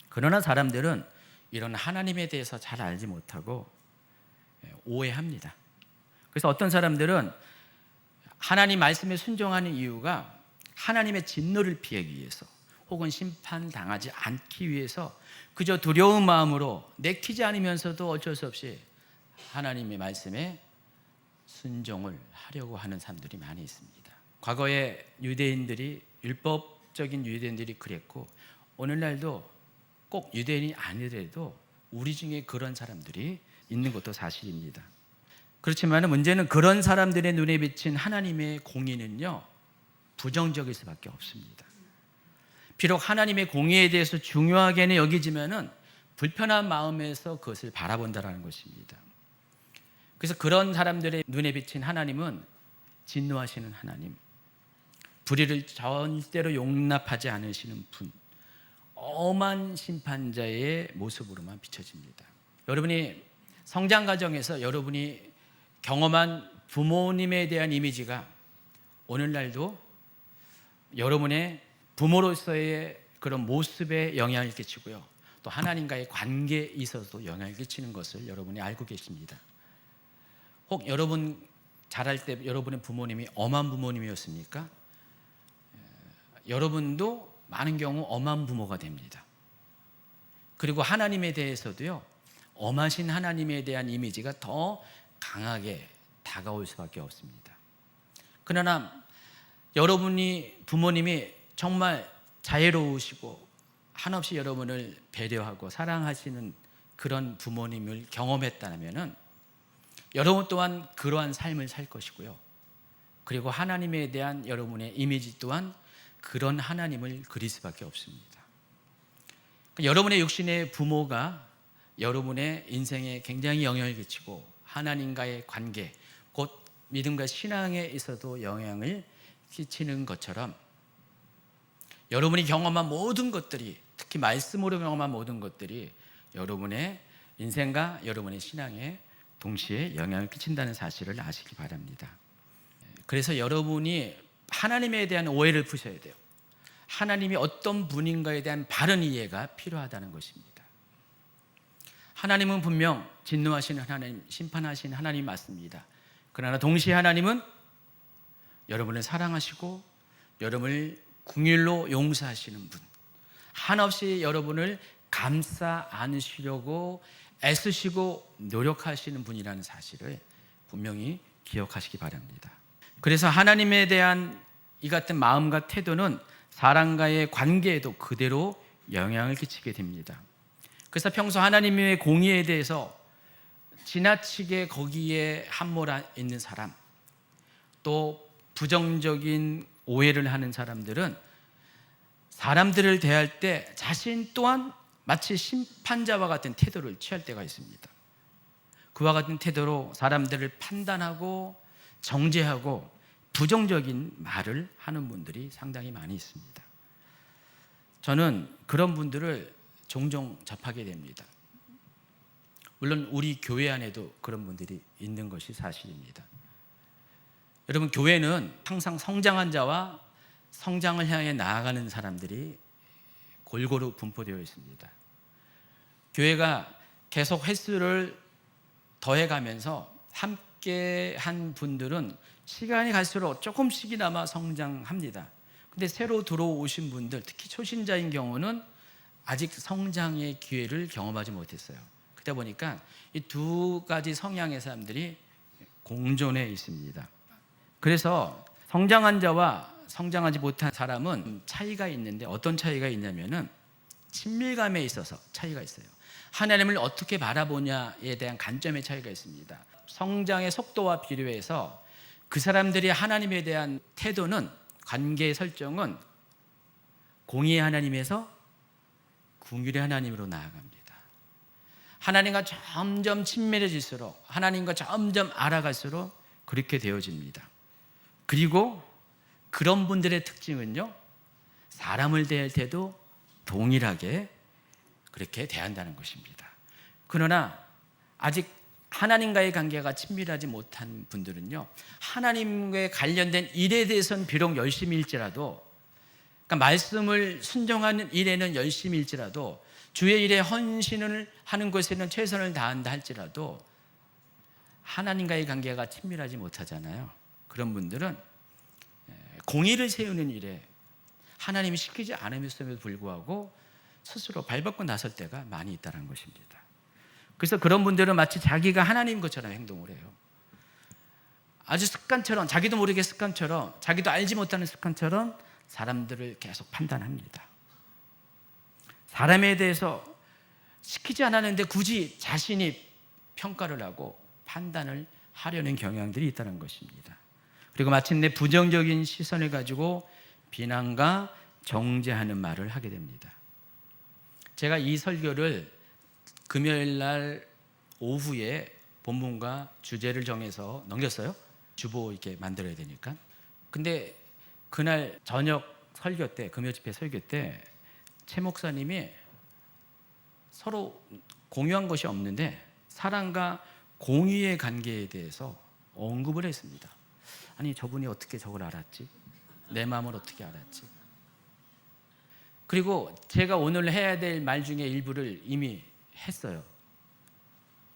[SPEAKER 1] 그러나 사람들은 이런 하나님에 대해서 잘 알지 못하고 오해합니다. 그래서 어떤 사람들은 하나님 말씀에 순종하는 이유가 하나님의 진노를 피하기 위해서 혹은 심판당하지 않기 위해서 그저 두려운 마음으로 내키지 않으면서도 어쩔 수 없이 하나님의 말씀에 순종을 하려고 하는 사람들이 많이 있습니다. 과거에 유대인들이 율법적인 유대인들이 그랬고 오늘날도 꼭 유대인이 아니더라도 우리 중에 그런 사람들이 있는 것도 사실입니다. 그렇지만 문제는 그런 사람들의 눈에 비친 하나님의 공의는요 부정적일 수밖에 없습니다. 비록 하나님의 공의에 대해서 중요하게는 여기지만은 불편한 마음에서 그것을 바라본다라는 것입니다. 그래서 그런 사람들의 눈에 비친 하나님은 진노하시는 하나님, 불의를 절대로 용납하지 않으시는 분, 엄한 심판자의 모습으로만 비춰집니다. 여러분이 성장 과정에서 여러분이 경험한 부모님에 대한 이미지가 오늘날도 여러분의 부모로서의 그런 모습에 영향을 끼치고요. 또 하나님과의 관계에 있어서도 영향을 끼치는 것을 여러분이 알고 계십니다. 혹 여러분 자랄 때 여러분의 부모님이 엄한 부모님이었습니까? 여러분도 많은 경우 엄한 부모가 됩니다. 그리고 하나님에 대해서도요, 엄하신 하나님에 대한 이미지가 더 강하게 다가올 수밖에 없습니다. 그러나 여러분이 부모님이 정말 자애로우시고 한없이 여러분을 배려하고 사랑하시는 그런 부모님을 경험했다면 여러분 또한 그러한 삶을 살 것이고요. 그리고 하나님에 대한 여러분의 이미지 또한 그런 하나님을 그릴 수밖에 없습니다. 여러분의 육신의 부모가 여러분의 인생에 굉장히 영향을 끼치고 하나님과의 관계, 곧 믿음과 신앙에 있어도 영향을 끼치는 것처럼 여러분이 경험한 모든 것들이, 특히 말씀으로 경험한 모든 것들이 여러분의 인생과 여러분의 신앙에 동시에 영향을 끼친다는 사실을 아시기 바랍니다. 그래서 여러분이 하나님에 대한 오해를 푸셔야 돼요. 하나님이 어떤 분인가에 대한 바른 이해가 필요하다는 것입니다. 하나님은 분명 진노하시는 하나님, 심판하시는 하나님 맞습니다. 그러나 동시에 하나님은 여러분을 사랑하시고 여러분을 긍휼로 용서하시는 분, 한없이 여러분을 감싸 안으시려고 애쓰시고 노력하시는 분이라는 사실을 분명히 기억하시기 바랍니다. 그래서 하나님에 대한 이 같은 마음과 태도는 사람과의 관계에도 그대로 영향을 끼치게 됩니다. 그래서 평소 하나님의 공의에 대해서 지나치게 거기에 함몰해 있는 사람, 또 부정적인 오해를 하는 사람들은 사람들을 대할 때 자신 또한 마치 심판자와 같은 태도를 취할 때가 있습니다. 그와 같은 태도로 사람들을 판단하고 정죄하고 부정적인 말을 하는 분들이 상당히 많이 있습니다. 저는 그런 분들을 종종 접하게 됩니다. 물론 우리 교회 안에도 그런 분들이 있는 것이 사실입니다. 여러분, 교회는 항상 성장한 자와 성장을 향해 나아가는 사람들이 골고루 분포되어 있습니다. 교회가 계속 횟수를 더해가면서 함께 한 분들은 시간이 갈수록 조금씩이나마 성장합니다. 근데 새로 들어오신 분들, 특히 초신자인 경우는 아직 성장의 기회를 경험하지 못했어요. 그러다 보니까 이 두 가지 성향의 사람들이 공존해 있습니다. 그래서 성장한 자와 성장하지 못한 사람은 차이가 있는데, 어떤 차이가 있냐면은 친밀감에 있어서 차이가 있어요. 하나님을 어떻게 바라보냐에 대한 관점의 차이가 있습니다. 성장의 속도와 비례해서 그 사람들이 하나님에 대한 태도는, 관계의 설정은 공의의 하나님에서 긍휼의 하나님으로 나아갑니다. 하나님과 점점 친밀해질수록, 하나님과 점점 알아갈수록 그렇게 되어집니다. 그리고 그런 분들의 특징은요, 사람을 대할 때도 동일하게 그렇게 대한다는 것입니다. 그러나 아직 하나님과의 관계가 친밀하지 못한 분들은요, 하나님과 관련된 일에 대해서는 비록 열심일지라도, 그러니까 말씀을 순종하는 일에는 열심일지라도, 주의 일에 헌신을 하는 것에는 최선을 다한다 할지라도 하나님과의 관계가 친밀하지 못하잖아요. 그런 분들은 공의를 세우는 일에 하나님이 시키지 않으셨음에도 불구하고 스스로 발벗고 나설 때가 많이 있다는 것입니다. 그래서 그런 분들은 마치 자기가 하나님인 것처럼 행동을 해요. 아주 습관처럼, 자기도 모르게 습관처럼, 자기도 알지 못하는 습관처럼 사람들을 계속 판단합니다. 사람에 대해서 시키지 않았는데 굳이 자신이 평가를 하고 판단을 하려는 경향들이 있다는 것입니다. 그리고 마침내 부정적인 시선을 가지고 비난과 정죄하는 말을 하게 됩니다. 제가 이 설교를 금요일 날 오후에 본문과 주제를 정해서 넘겼어요. 주보 이렇게 만들어야 되니까. 근데 그날 저녁 설교 때, 금요 집회 설교 때 최 목사님이 서로 공유한 것이 없는데 사랑과 공의의 관계에 대해서 언급을 했습니다. 아니, 저분이 어떻게 저걸 알았지? 내 마음을 어떻게 알았지? 그리고 제가 오늘 해야 될 말 중에 일부를 이미 했어요.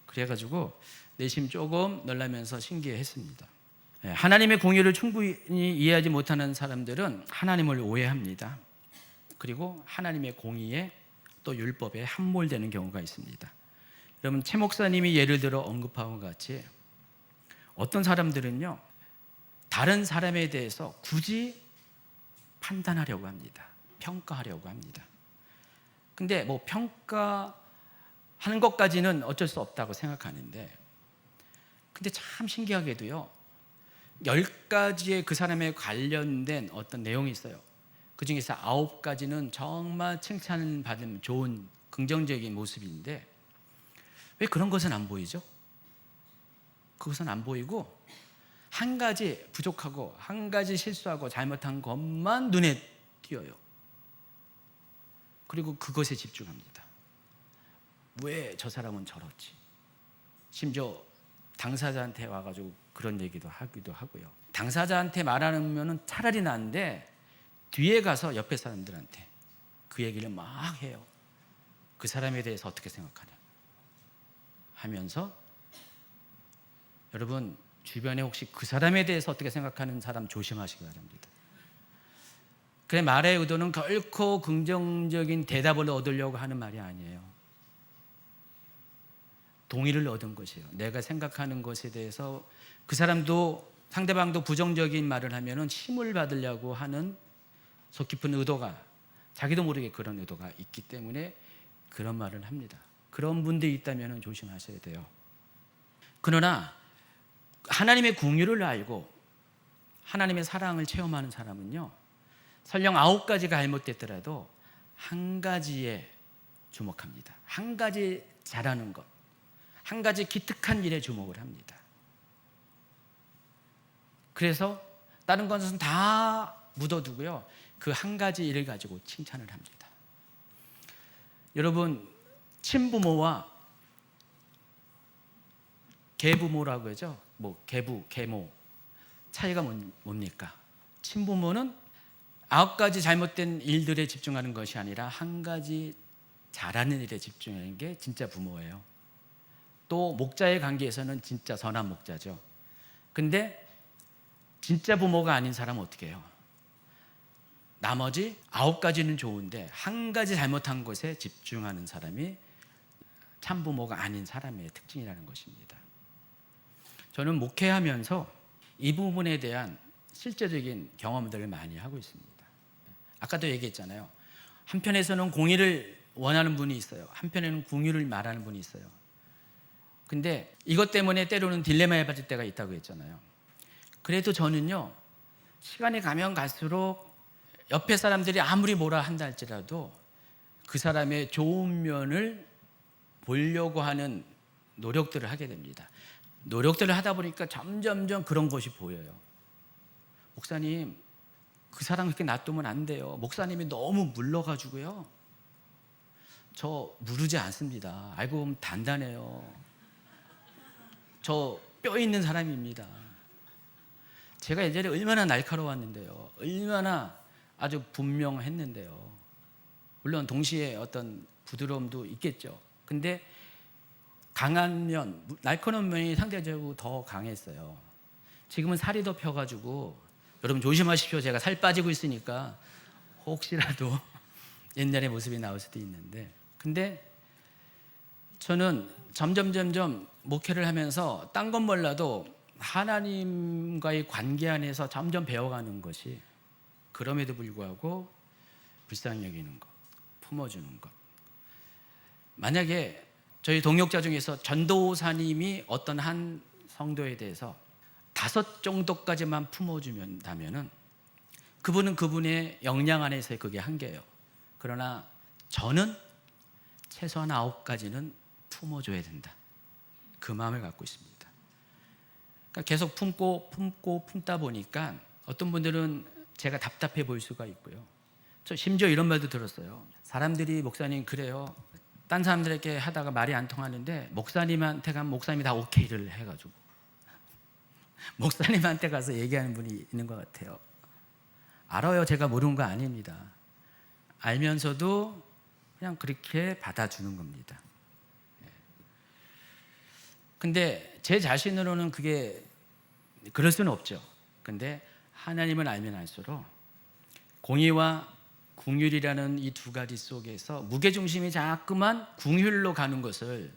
[SPEAKER 1] 그래가지고 내심 조금 놀라면서 신기해했습니다. 하나님의 공의를 충분히 이해하지 못하는 사람들은 하나님을 오해합니다. 그리고 하나님의 공의에 또 율법에 함몰되는 경우가 있습니다. 여러분, 최 목사님이 예를 들어 언급한 것 같이 어떤 사람들은요, 다른 사람에 대해서 굳이 판단하려고 합니다. 평가하려고 합니다. 근데 뭐 평가하는 것까지는 어쩔 수 없다고 생각하는데, 근데 참 신기하게도요, 10가지의 그 사람에 관련된 어떤 내용이 있어요. 그 중에서 9가지는 정말 칭찬을 받으면 좋은 긍정적인 모습인데 왜 그런 것은 안 보이죠? 그것은 안 보이고 한 가지 부족하고 한 가지 실수하고 잘못한 것만 눈에 띄어요. 그리고 그것에 집중합니다. 왜 저 사람은 저렇지? 심지어 당사자한테 와가지고 그런 얘기도 하기도 하고요. 당사자한테 말하면 차라리 나은데 뒤에 가서 옆에 사람들한테 그 얘기를 막 해요. 그 사람에 대해서 어떻게 생각하냐 하면서, 여러분 주변에 혹시 그 사람에 대해서 어떻게 생각하는 사람 조심하시기 바랍니다. 그래, 말의 의도는 결코 긍정적인 대답을 얻으려고 하는 말이 아니에요. 동의를 얻은 것이에요. 내가 생각하는 것에 대해서 그 사람도, 상대방도 부정적인 말을 하면은 힘을 받으려고 하는 속 깊은 의도가, 자기도 모르게 그런 의도가 있기 때문에 그런 말을 합니다. 그런 분들이 있다면 조심하셔야 돼요. 그러나 하나님의 긍휼을 알고 하나님의 사랑을 체험하는 사람은요, 설령 9가지가 잘못됐더라도 한 가지에 주목합니다. 한 가지 잘하는 것, 한 가지 기특한 일에 주목을 합니다. 그래서 다른 것은 다 묻어두고요, 그 한 가지 일을 가지고 칭찬을 합니다. 여러분, 친부모와 계부모라고 하죠. 뭐 계부, 계모 차이가 뭡니까? 친부모는 9가지 잘못된 일들에 집중하는 것이 아니라 한 가지 잘하는 일에 집중하는 게 진짜 부모예요. 또 목자의 관계에서는 진짜 선한 목자죠. 근데 진짜 부모가 아닌 사람은 어떻게 해요? 나머지 9가지는 좋은데 한 가지 잘못한 것에 집중하는 사람이 참부모가 아닌 사람의 특징이라는 것입니다. 저는 목회하면서 이 부분에 대한 실제적인 경험들을 많이 하고 있습니다. 아까도 얘기했잖아요. 한편에서는 공의를 원하는 분이 있어요. 한편에는 궁유를 말하는 분이 있어요. 근데 이것 때문에 때로는 딜레마에 빠질 때가 있다고 했잖아요. 그래도 저는요, 시간이 가면 갈수록 옆에 사람들이 아무리 뭐라 한다 할지라도 그 사람의 좋은 면을 보려고 하는 노력들을 하게 됩니다. 노력들을 하다 보니까 점점점 그런 것이 보여요. 목사님, 그 사람 그렇게 놔두면 안 돼요. 목사님이 너무 물러가지고요, 저 무르지 않습니다. 알고 보면 단단해요. 저 뼈 있는 사람입니다. 제가 예전에 얼마나 날카로웠는데요. 얼마나 아주 분명했는데요. 물론 동시에 어떤 부드러움도 있겠죠. 근데 강한 면, 날카로운 면이 상대적으로 더 강했어요. 지금은 살이 더 펴가지고, 여러분 조심하십시오. 제가 살 빠지고 있으니까 혹시라도 옛날의 모습이 나올 수도 있는데, 근데 저는 점점 목회를 하면서 딴 건 몰라도 하나님과의 관계 안에서 점점 배워가는 것이, 그럼에도 불구하고 불쌍히 여기는 것, 품어주는 것. 만약에 저희 동역자 중에서 전도사님이 어떤 한 성도에 대해서 5 정도까지만 품어주면다면은 그분은 그분의 역량 안에서의 그게 한계예요. 그러나 저는 최소한 9가지는 품어줘야 된다. 그 마음을 갖고 있습니다. 그러니까 계속 품다 보니까 어떤 분들은 제가 답답해 보일 수가 있고요. 저 심지어 이런 말도 들었어요. 사람들이 목사님 그래요. 딴 사람들에게 하다가 말이 안 통하는데 목사님한테 가면 목사님이 다 오케이를 해가지고 목사님한테 가서 얘기하는 분이 있는 것 같아요. 알아요. 제가 모르는 거 아닙니다. 알면서도 그냥 그렇게 받아주는 겁니다. 근데 제 자신으로는 그게 그럴 수는 없죠. 근데 하나님을 알면 알수록 공의와 궁율이라는 이 2가지 속에서 무게중심이 자꾸만 궁율로 가는 것을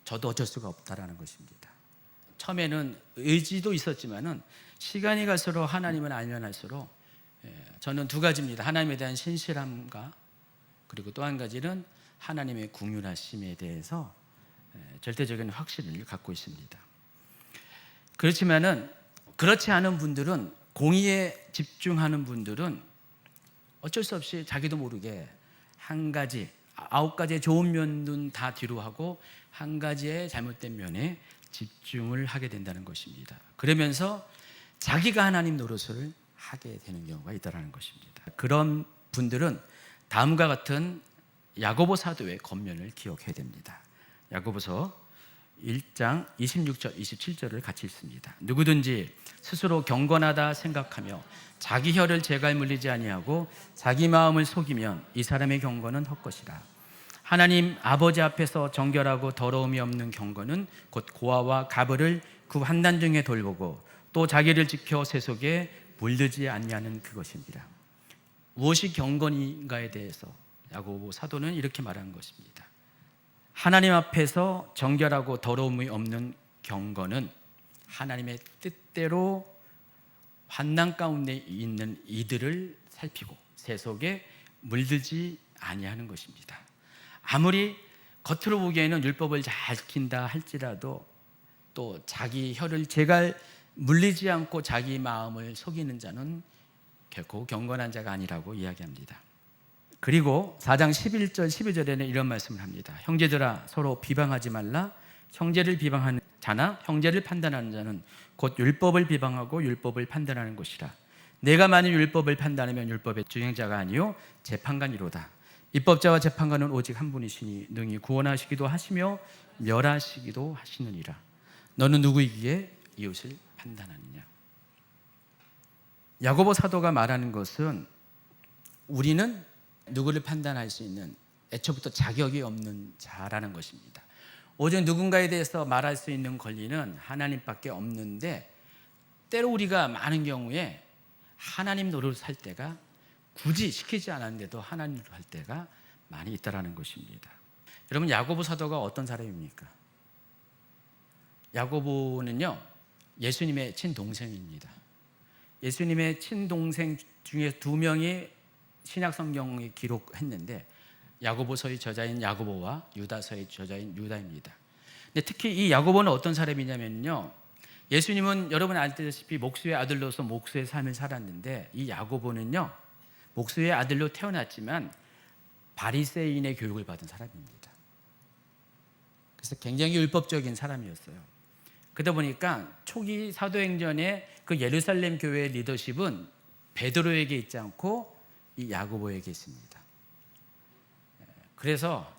[SPEAKER 1] 저도 어쩔 수가 없다라는 것입니다. 처음에는 의지도 있었지만은 시간이 갈수록 하나님을 알면 알수록 저는 2가지입니다. 하나님에 대한 신실함과, 그리고 또 한 가지는 하나님의 궁율하심에 대해서 절대적인 확신을 갖고 있습니다. 그렇지만은 그렇지 않은 분들은, 공의에 집중하는 분들은 어쩔 수 없이 자기도 모르게 9가지의 좋은 면은 다 뒤로 하고 1가지의 잘못된 면에 집중을 하게 된다는 것입니다. 그러면서 자기가 하나님 노릇을 하게 되는 경우가 있다는 것입니다. 그런 분들은 다음과 같은 야고보 사도의 겉면을 기억해야 됩니다. 야고보서 1장 26절 27절을 같이 읽습니다. 누구든지 스스로 경건하다 생각하며 자기 혀를 재갈 물리지 아니하고 자기 마음을 속이면 이 사람의 경건은 헛것이라. 하나님 아버지 앞에서 정결하고 더러움이 없는 경건은 곧 고아와 가브를 그 환난 중에 돌보고 또 자기를 지켜 세속에 물들지 않냐는 그것입니다. 무엇이 경건인가에 대해서 야고보 사도는 이렇게 말하는 것입니다. 하나님 앞에서 정결하고 더러움이 없는 경건은 하나님의 뜻대로 환난 가운데 있는 이들을 살피고 세속에 물들지 아니하는 것입니다. 아무리 겉으로 보기에는 율법을 잘 지킨다 할지라도 또 자기 혀를 재갈 물리지 않고 자기 마음을 속이는 자는 결코 경건한 자가 아니라고 이야기합니다. 그리고 4장 11절 12절에는 이런 말씀을 합니다. 형제들아 서로 비방하지 말라. 형제를 비방하는 자나 형제를 판단하는 자는 곧 율법을 비방하고 율법을 판단하는 것이라. 내가 만일 율법을 판단하면 율법의 주행자가 아니요 재판관이로다. 입법자와 재판관은 오직 한 분이시니 능히 구원하시기도 하시며 멸하시기도 하시느니라. 너는 누구이기에 이웃을 판단하느냐. 야고보 사도가 말하는 것은 우리는 누구를 판단할 수 있는 애초부터 자격이 없는 자라는 것입니다. 오직 누군가에 대해서 말할 수 있는 권리는 하나님밖에 없는데, 때로 우리가 많은 경우에 하나님 노릇을 할 때가 굳이 시키지 않았는데도 하나님 노릇을 할 때가 많이 있다라는 것입니다. 여러분, 야고보 사도가 어떤 사람입니까? 야고보는요 예수님의 친동생입니다. 예수님의 친동생 중에 두 명이 신약 성경에 기록했는데 야고보서의 저자인 야고보와 유다서의 저자인 유다입니다. 근데 특히 이 야고보는 어떤 사람이냐면요, 예수님은 여러분 알다시피 목수의 아들로서 목수의 삶을 살았는데 이 야고보는요 목수의 아들로 태어났지만 바리새인의 교육을 받은 사람입니다. 그래서 굉장히 율법적인 사람이었어요. 그러다 보니까 초기 사도행전의 그 예루살렘 교회의 리더십은 베드로에게 있지 않고 이 야고보에게 있습니다. 그래서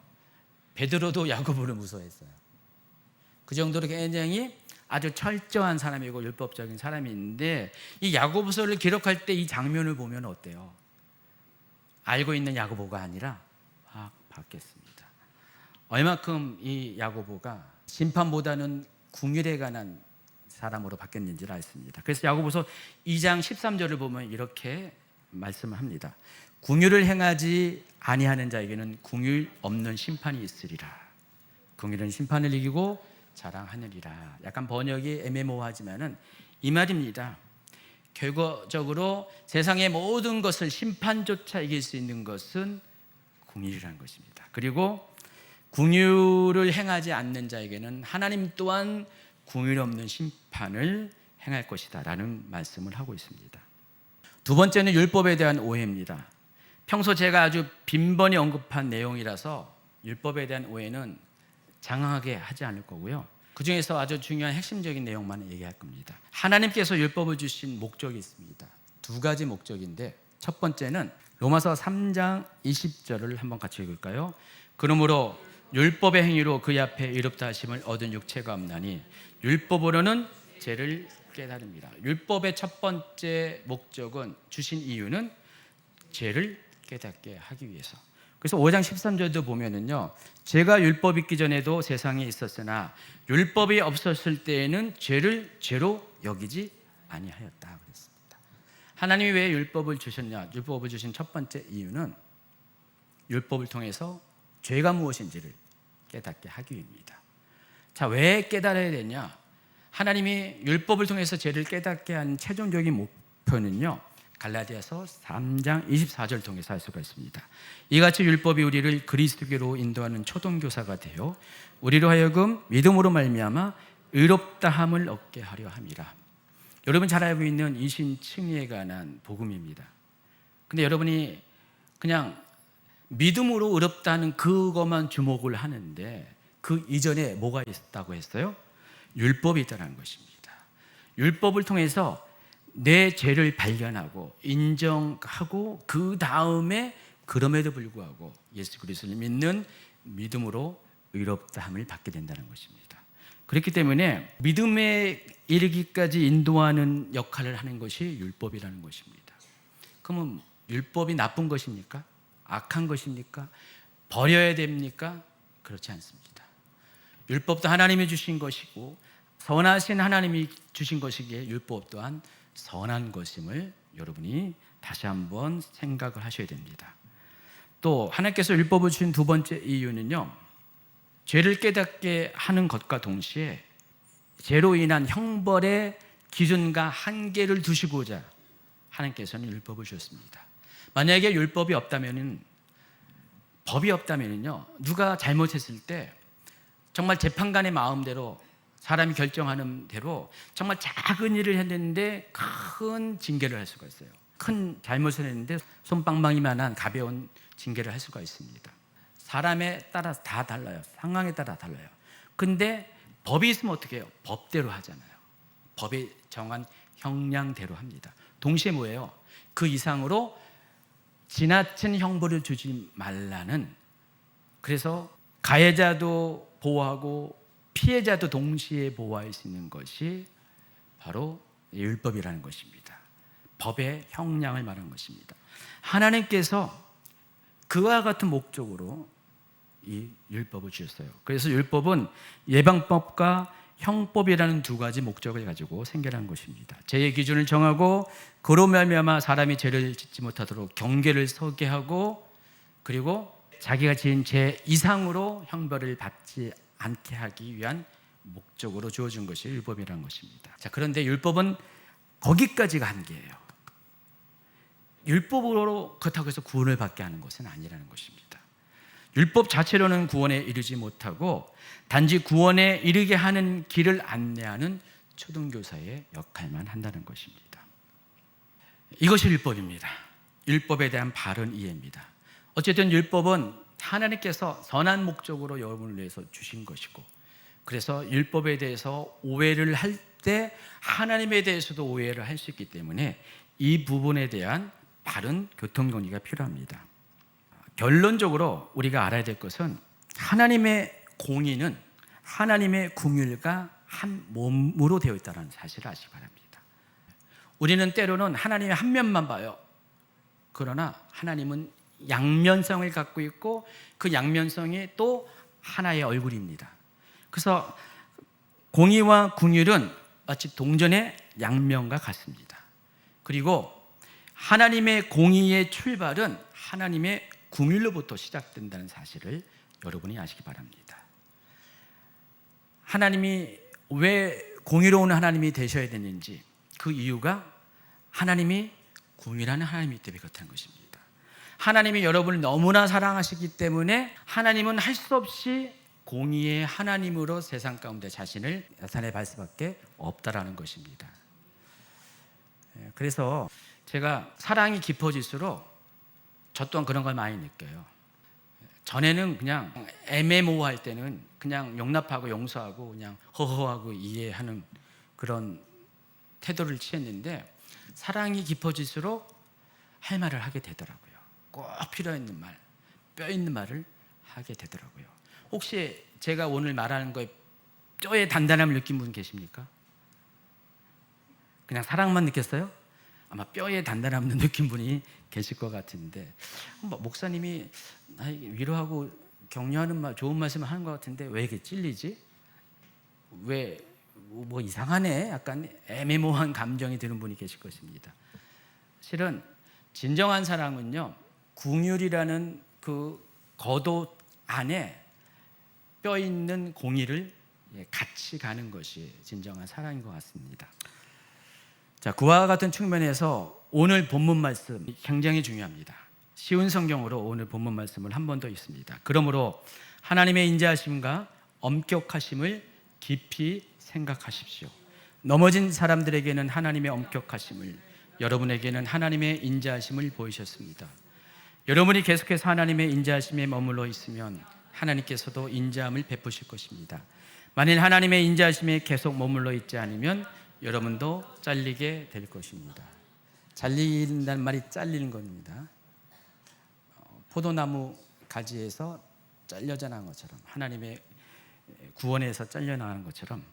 [SPEAKER 1] 베드로도 야고보를 무서워했어요. 그 정도로 굉장히 아주 철저한 사람이고 율법적인 사람인데 이 야고보서를 기록할 때 이 장면을 보면 어때요? 알고 있는 야고보가 아니라 확 바뀌었습니다. 얼마큼 이 야고보가 심판보다는 궁율에 관한 사람으로 바뀌었는지를 알습니다. 그래서 야고보서 2장 13절을 보면 이렇게 말씀을 합니다. 궁율을 행하지 아니하는 자에게는 궁율 없는 심판이 있으리라. 궁율은 심판을 이기고 자랑하느니라. 약간 번역이 애매모호하지만은 이 말입니다. 결과적으로 세상의 모든 것을 심판조차 이길 수 있는 것은 궁율이라는 것입니다. 그리고 궁율을 행하지 않는 자에게는 하나님 또한 궁율 없는 심판을 행할 것이다 라는 말씀을 하고 있습니다. 두 번째는 율법에 대한 오해입니다. 평소 제가 아주 빈번히 언급한 내용이라서 율법에 대한 오해는 장황하게 하지 않을 거고요. 그 중에서 아주 중요한 핵심적인 내용만 얘기할 겁니다. 하나님께서 율법을 주신 목적이 있습니다. 두 가지 목적인데 첫 번째는 로마서 3장 20절을 한번 같이 읽을까요? 그러므로 율법의 행위로 그의 앞에 의롭다 하심을 얻은 육체가 없나니 율법으로는 죄를 깨달음이라. 율법의 첫 번째 목적은 주신 이유는 죄를 깨닫게 하기 위해서. 그래서 5장 13절도 보면은요, 죄가 율법 있기 전에도 세상에 있었으나 율법이 없었을 때에는 죄를 죄로 여기지 아니하였다 그랬습니다. 하나님이 왜 율법을 주셨냐? 율법을 주신 첫 번째 이유는 율법을 통해서 죄가 무엇인지를 깨닫게 하기 위함입니다. 자, 왜 깨달아야 되냐? 하나님이 율법을 통해서 죄를 깨닫게 한 최종적인 목표는요, 갈라디아서 3장 24절 통해서 알 수가 있습니다. 이같이 율법이 우리를 그리스도께로 인도하는 초등교사가 되어 우리로 하여금 믿음으로 말미암아 의롭다함을 얻게 하려 함이라. 여러분 잘 알고 있는 이신칭의에 관한 복음입니다. 근데 여러분이 그냥 믿음으로 의롭다는 그것만 주목을 하는데 그 이전에 뭐가 있다고 했어요? 율법이 있다는 것입니다. 율법을 통해서 내 죄를 발견하고 인정하고 그 다음에 그럼에도 불구하고 예수 그리스도를 믿는 믿음으로 의롭다함을 받게 된다는 것입니다. 그렇기 때문에 믿음에 이르기까지 인도하는 역할을 하는 것이 율법이라는 것입니다. 그러면 율법이 나쁜 것입니까? 악한 것입니까? 버려야 됩니까? 그렇지 않습니다. 율법도 하나님이 주신 것이고 선하신 하나님이 주신 것이기에 율법 또한 선한 것임을 여러분이 다시 한번 생각을 하셔야 됩니다. 또 하나님께서 율법을 주신 두 번째 이유는요, 죄를 깨닫게 하는 것과 동시에 죄로 인한 형벌의 기준과 한계를 두시고자 하나님께서는 율법을 주셨습니다. 만약에 율법이 없다면은, 법이 없다면은요, 누가 잘못했을 때 정말 재판관의 마음대로 사람이 결정하는 대로 정말 작은 일을 했는데 큰 징계를 할 수가 있어요. 큰 잘못을 했는데 솜방망이만한 가벼운 징계를 할 수가 있습니다. 사람에 따라서 다 달라요. 상황에 따라 달라요. 근데 법이 있으면 어떻게 해요? 법대로 하잖아요. 법이 정한 형량대로 합니다. 동시에 뭐예요? 그 이상으로 지나친 형벌을 주지 말라는, 그래서 가해자도 보호하고 피해자도 동시에 보호할 수 있는 것이 바로 율법이라는 것입니다. 법의 형량을 말하는 것입니다. 하나님께서 그와 같은 목적으로 이 율법을 주셨어요. 그래서 율법은 예방법과 형법이라는 두 가지 목적을 가지고 생겨난 것입니다. 죄의 기준을 정하고 그로 말미암아 사람이 죄를 짓지 못하도록 경계를 서게 하고, 그리고 자기가 지은 죄 이상으로 형벌을 받지 않게 하기 위한 목적으로 주어진 것이 율법이라는 것입니다. 자, 그런데 율법은 거기까지가 한계예요. 율법으로 그렇다고 해서 구원을 받게 하는 것은 아니라는 것입니다. 율법 자체로는 구원에 이르지 못하고 단지 구원에 이르게 하는 길을 안내하는 초등교사의 역할만 한다는 것입니다. 이것이 율법입니다. 율법에 대한 바른 이해입니다. 어쨌든 율법은 하나님께서 선한 목적으로 여러분을 위해서 주신 것이고, 그래서 율법에 대해서 오해를 할 때 하나님에 대해서도 오해를 할 수 있기 때문에 이 부분에 대한 바른 교통정리가 필요합니다. 결론적으로 우리가 알아야 될 것은 하나님의 공의는 하나님의 긍휼과 한 몸으로 되어 있다는 사실을 아시기 바랍니다. 우리는 때로는 하나님의 한 면만 봐요. 그러나 하나님은 양면성을 갖고 있고 그 양면성이 또 하나의 얼굴입니다. 그래서 공의와 긍휼은 마치 동전의 양면과 같습니다. 그리고 하나님의 공의의 출발은 하나님의 긍휼로부터 시작된다는 사실을 여러분이 아시기 바랍니다. 하나님이 왜 공의로운 하나님이 되셔야 되는지, 그 이유가 하나님이 긍휼하는 하나님이기 때문에 그렇다는 것입니다. 하나님이 여러분을 너무나 사랑하시기 때문에 하나님은 할 수 없이 공의의 하나님으로 세상 가운데 자신을 나타내 볼 수밖에 없다라는 것입니다. 그래서 제가 사랑이 깊어질수록 저 또한 그런 걸 많이 느껴요. 전에는 그냥 애매모호할 때는 그냥 용납하고 용서하고 그냥 허허하고 이해하는 그런 태도를 취했는데, 사랑이 깊어질수록 할 말을 하게 되더라고요. 꼭 필요 있는 말, 뼈 있는 말을 하게 되더라고요. 혹시 제가 오늘 말하는 거에 뼈의 단단함을 느낀 분 계십니까? 그냥 사랑만 느꼈어요? 아마 뼈의 단단함을 느낀 분이 계실 것 같은데, 목사님이 위로하고 격려하는 말, 좋은 말씀을 하는 것 같은데 왜 이렇게 찔리지? 왜 뭐 이상하네? 약간 애매모호한 감정이 드는 분이 계실 것입니다. 실은 진정한 사랑은요, 긍휼이라는 그 거도 안에 뼈 있는 공의를 같이 가는 것이 진정한 사랑인 것 같습니다. 자, 그와 같은 측면에서 오늘 본문 말씀 굉장히 중요합니다. 쉬운 성경으로 오늘 본문 말씀을 한 번 더 읽습니다. 그러므로 하나님의 인자하심과 엄격하심을 깊이 생각하십시오. 넘어진 사람들에게는 하나님의 엄격하심을, 여러분에게는 하나님의 인자하심을 보이셨습니다. 여러분이 계속해서 하나님의 인자하심에 머물러 있으면 하나님께서도 인자함을 베푸실 것입니다. 만일 하나님의 인자하심에 계속 머물러 있지 않으면 여러분도 잘리게 될 것입니다. 잘린다는 말이 잘리는 겁니다. 포도나무 가지에서 잘려져 나간 것처럼, 하나님의 구원에서 잘려나가는 것처럼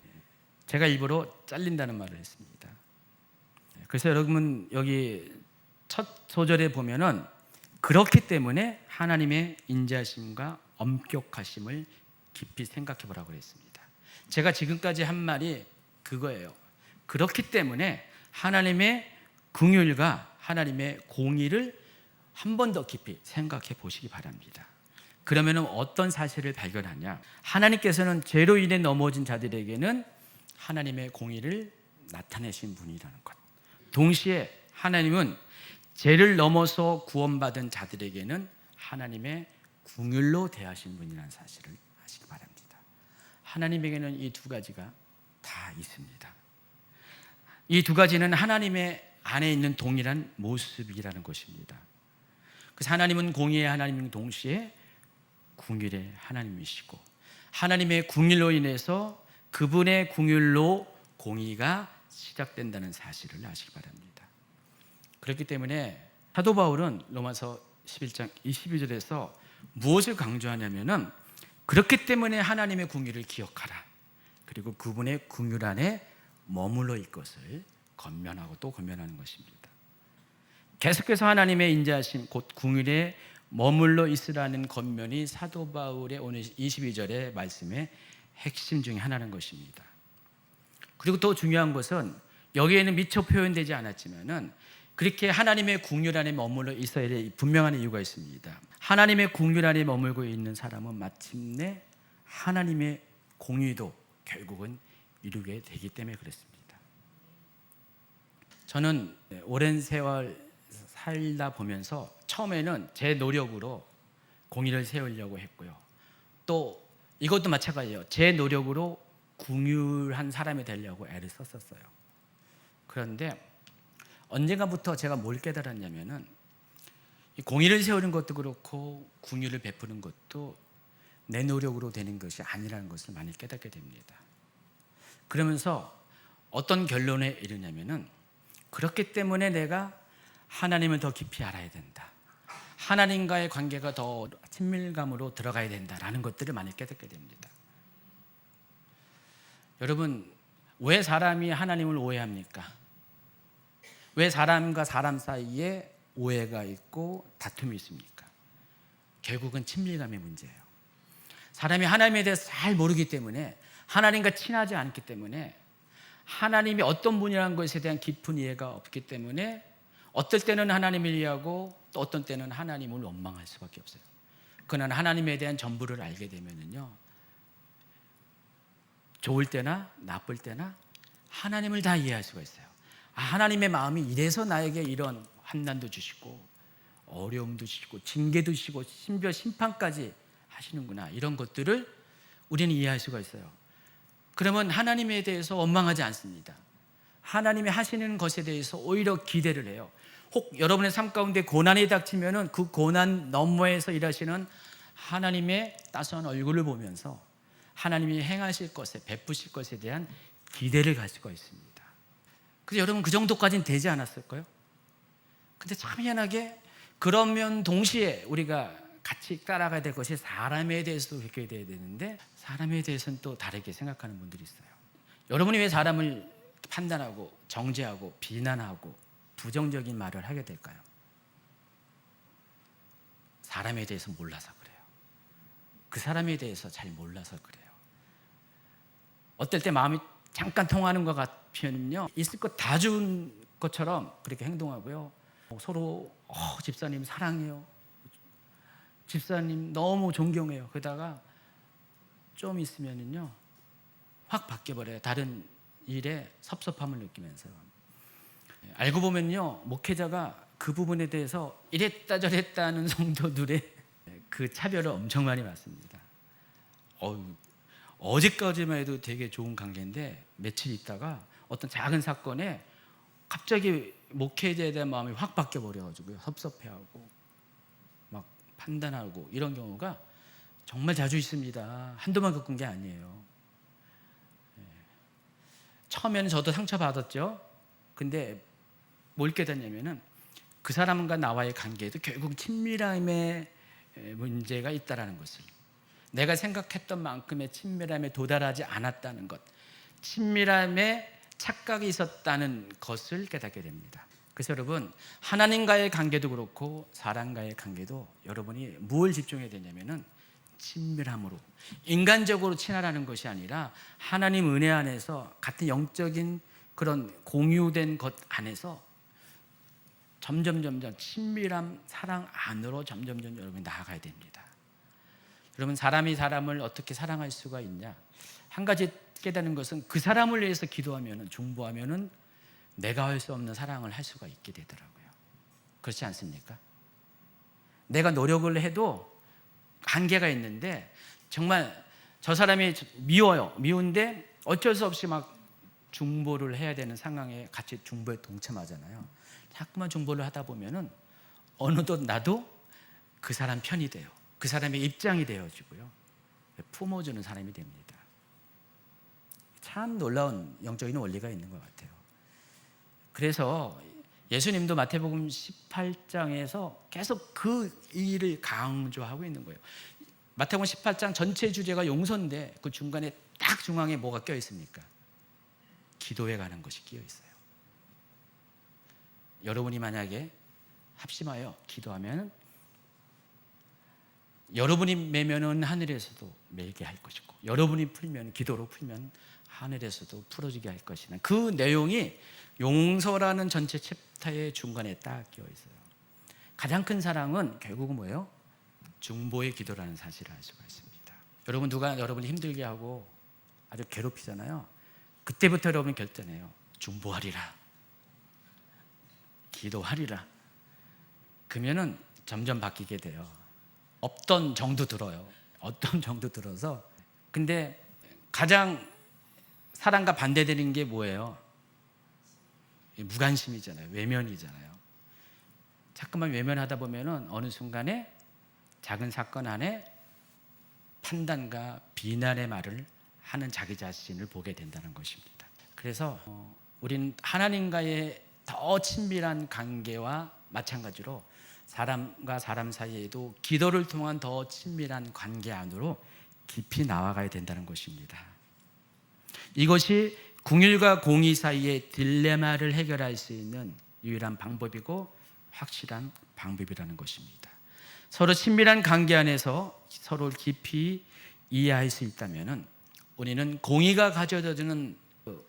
[SPEAKER 1] 제가 일부러 잘린다는 말을 했습니다. 그래서 여러분 여기 첫 소절에 보면은 그렇기 때문에 하나님의 인자하심과 엄격하심을 깊이 생각해 보라고 그랬습니다. 제가 지금까지 한 말이 그거예요. 그렇기 때문에 하나님의 긍휼과 하나님의 공의를 한 번 더 깊이 생각해 보시기 바랍니다. 그러면 어떤 사실을 발견하냐? 하나님께서는 죄로 인해 넘어진 자들에게는 하나님의 공의를 나타내신 분이라는 것. 동시에 하나님은 죄를 넘어서 구원받은 자들에게는 하나님의 긍휼로 대하신 분이라는 사실을 아시기 바랍니다. 하나님에게는 이 두 가지가 다 있습니다. 이 두 가지는 하나님의 안에 있는 동일한 모습이라는 것입니다. 그래서 하나님은 공의의 하나님인 동시에 긍휼의 하나님이시고, 하나님의 긍휼로 인해서 그분의 긍휼로 공의가 시작된다는 사실을 아시기 바랍니다. 그렇기 때문에 사도 바울은 로마서 11장 22절에서 무엇을 강조하냐면은, 그렇기 때문에 하나님의 긍휼을 기억하라, 그리고 그분의 긍휼 안에 머물러 있을 것을 권면하고 또 권면하는 것입니다. 계속해서 하나님의 인자하심 곧 긍휼에 머물러 있으라는 권면이 사도 바울의 오늘 22절의 말씀의 핵심 중에 하나는 것입니다. 그리고 더 중요한 것은 여기에는 미처 표현되지 않았지만은 그렇게 하나님의 긍휼 안에 머물러 있어야 될 분명한 이유가 있습니다. 하나님의 긍휼 안에 머물고 있는 사람은 마침내 하나님의 공의도 결국은 이루게 되기 때문에 그렇습니다. 저는 오랜 세월 살다 보면서 처음에는 제 노력으로 공의를 세우려고 했고요. 또 이것도 마찬가지예요. 제 노력으로 궁휼한 사람이 되려고 애를 썼었어요. 그런데 언젠가부터 제가 뭘 깨달았냐면은 이 공의를 세우는 것도 그렇고 궁휼을 베푸는 것도 내 노력으로 되는 것이 아니라는 것을 많이 깨닫게 됩니다. 그러면서 어떤 결론에 이르냐면은 그렇기 때문에 내가 하나님을 더 깊이 알아야 된다. 하나님과의 관계가 더 친밀감으로 들어가야 된다라는 것들을 많이 깨닫게 됩니다. 여러분, 왜 사람이 하나님을 오해합니까? 왜 사람과 사람 사이에 오해가 있고 다툼이 있습니까? 결국은 친밀감의 문제예요. 사람이 하나님에 대해서 잘 모르기 때문에, 하나님과 친하지 않기 때문에, 하나님이 어떤 분이라는 것에 대한 깊은 이해가 없기 때문에 어떨 때는 하나님을 이해하고 또 어떤 때는 하나님을 원망할 수밖에 없어요. 그러나 하나님에 대한 전부를 알게 되면은요, 좋을 때나 나쁠 때나 하나님을 다 이해할 수가 있어요. 하나님의 마음이 이래서 나에게 이런 환난도 주시고 어려움도 주시고 징계도 주시고 심지어 심판까지 하시는구나, 이런 것들을 우리는 이해할 수가 있어요. 그러면 하나님에 대해서 원망하지 않습니다. 하나님이 하시는 것에 대해서 오히려 기대를 해요. 혹 여러분의 삶 가운데 고난이 닥치면은 그 고난 너머에서 일하시는 하나님의 따스한 얼굴을 보면서 하나님이 행하실 것에, 베푸실 것에 대한 기대를 가질 수가 있습니다. 그래서 여러분, 그 정도까지는 되지 않았을까요? 근데 참 희한하게 그러면 동시에 우리가 같이 따라가야 될 것이 사람에 대해서도 그렇게 돼야 되는데 사람에 대해서는 또 다르게 생각하는 분들이 있어요. 여러분이 왜 사람을 판단하고 정죄하고 비난하고 부정적인 말을 하게 될까요? 사람에 대해서 몰라서 그래요. 그 사람에 대해서 잘 몰라서 그래요. 어떨 때 마음이 잠깐 통하는 것 같으면요, 있을 것 다 준 것처럼 그렇게 행동하고요. 서로 집사님 사랑해요, 집사님 너무 존경해요. 그러다가 좀 있으면은요 확 바뀌어버려요. 다른 일에 섭섭함을 느끼면서. 알고 보면요, 목회자가 그 부분에 대해서 이랬다 저랬다는 성도들의 그 차별을 엄청 많이 받습니다. 어제까지만 해도 되게 좋은 관계인데 며칠 있다가 어떤 작은 사건에 갑자기 목회자에 대한 마음이 확 바뀌어버려가지고요, 섭섭해하고 막 판단하고 이런 경우가 정말 자주 있습니다. 한두 번 겪은 게 아니에요. 처음에는 저도 상처받았죠. 근데 뭘 깨닫냐면은 그 사람과 나와의 관계에도 결국 친밀함의 문제가 있다라는 것을, 내가 생각했던 만큼의 친밀함에 도달하지 않았다는 것, 친밀함에 착각이 있었다는 것을 깨닫게 됩니다. 그래서 여러분, 하나님과의 관계도 그렇고 사람과의 관계도 여러분이 무엇을 집중해야 되냐면은 친밀함으로, 인간적으로 친하라는 것이 아니라 하나님 은혜 안에서 같은 영적인 그런 공유된 것 안에서 점점 친밀함, 사랑 안으로 점점 여러분이 나아가야 됩니다. 여러분, 사람이 사람을 어떻게 사랑할 수가 있냐? 한 가지 깨닫는 것은 그 사람을 위해서 기도하면은, 중보하면은 내가 할 수 없는 사랑을 할 수가 있게 되더라고요. 그렇지 않습니까? 내가 노력을 해도 한계가 있는데 정말 저 사람이 미워요. 미운데 어쩔 수 없이 막 중보를 해야 되는 상황에 같이 중보에 동참하잖아요. 자꾸만 중보를 하다 보면은 어느덧 나도 그 사람 편이 돼요. 그 사람의 입장이 되어지고요, 품어주는 사람이 됩니다. 참 놀라운 영적인 원리가 있는 것 같아요. 그래서 예수님도 마태복음 18장에서 계속 그 일을 강조하고 있는 거예요. 마태복음 18장 전체 주제가 용서인데 그 중간에 딱 중앙에 뭐가 껴 있습니까? 기도해 가는 것이 끼어 있어요. 여러분이 만약에 합심하여 기도하면 여러분이 매면은 하늘에서도 매게 할 것이고, 여러분이 풀면, 기도로 풀면 하늘에서도 풀어지게 할 것이나, 그 내용이 용서라는 전체 챕터의 중간에 딱 끼어 있어요. 가장 큰 사랑은 결국은 뭐예요? 중보의 기도라는 사실을 알 수가 있습니다. 여러분, 누가 여러분이 힘들게 하고 아주 괴롭히잖아요. 그때부터 여러분이 결단해요. 중보하리라. 기도하리라. 그러면은 점점 바뀌게 돼요. 없던 정도 들어요. 어떤 정도 들어서. 근데 가장 사랑과 반대되는 게 뭐예요? 무관심이잖아요. 외면이잖아요. 자꾸만 외면하다 보면은 어느 순간에 작은 사건 안에 판단과 비난의 말을 하는 자기 자신을 보게 된다는 것입니다. 그래서 우리는 하나님과의 더 친밀한 관계와 마찬가지로 사람과 사람 사이에도 기도를 통한 더 친밀한 관계 안으로 깊이 나아가야 된다는 것입니다. 이것이 궁율과 공의 사이의 딜레마를 해결할 수 있는 유일한 방법이고 확실한 방법이라는 것입니다. 서로 친밀한 관계 안에서 서로를 깊이 이해할 수 있다면 우리는 공의가 가져다 주는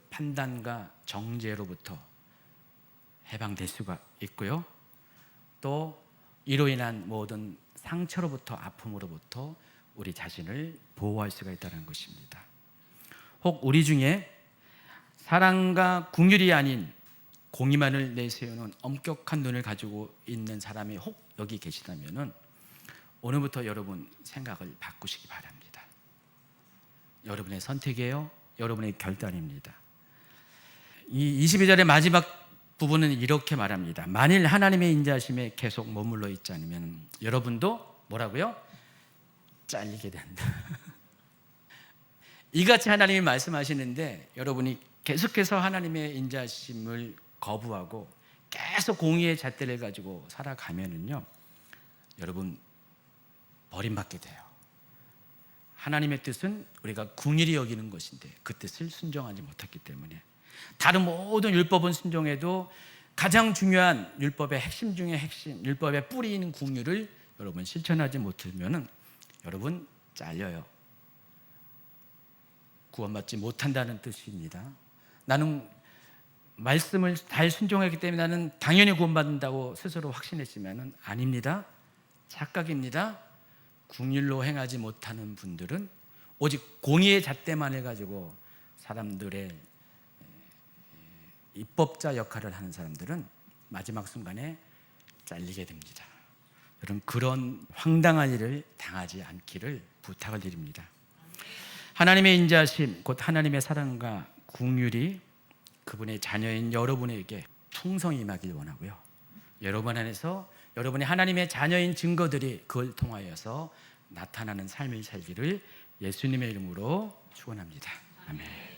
[SPEAKER 1] 판단과 정죄로부터 해방될 수가 있고요. 또 이로 인한 모든 상처로부터 아픔으로부터 우리 자신을 보호할 수가 있다는 것입니다. 혹 우리 중에 사랑과 긍휼이 아닌 공의만을 내세우는 엄격한 눈을 가지고 있는 사람이 혹 여기 계시다면 오늘부터 여러분 생각을 바꾸시기 바랍니다. 여러분의 선택이에요. 여러분의 결단입니다. 이 22절의 마지막 부분은 이렇게 말합니다. 만일 하나님의 인자하심에 계속 머물러 있지 않으면 여러분도 뭐라고요? 잘리게 된다. 이같이 하나님이 말씀하시는데 여러분이 계속해서 하나님의 인자하심을 거부하고 계속 공의의 잣대를 가지고 살아가면은요, 여러분 버림받게 돼요. 하나님의 뜻은 우리가 긍휼히 여기는 것인데 그 뜻을 순종하지 못했기 때문에 다른 모든 율법은 순종해도 가장 중요한 율법의 핵심 중에 핵심, 율법의 뿌리인 긍휼을 여러분 실천하지 못하면은 여러분 잘려요. 구원받지 못한다는 뜻입니다. 나는 말씀을 잘 순종했기 때문에 나는 당연히 구원받는다고 스스로 확신했지만은 아닙니다. 착각입니다. 긍휼로 행하지 못하는 분들은 오직 공의의 잣대만을 가지고 사람들의 입법자 역할을 하는 사람들은 마지막 순간에 잘리게 됩니다. 여러분 그런 황당한 일을 당하지 않기를 부탁을 드립니다. 하나님의 인자하심 곧 하나님의 사랑과 긍휼이 그분의 자녀인 여러분에게 풍성히 임하길 원하고요. 여러분 안에서 여러분이 하나님의 자녀인 증거들이 그걸 통하여서 나타나는 삶을 살기를 예수님의 이름으로 축원합니다. 아멘.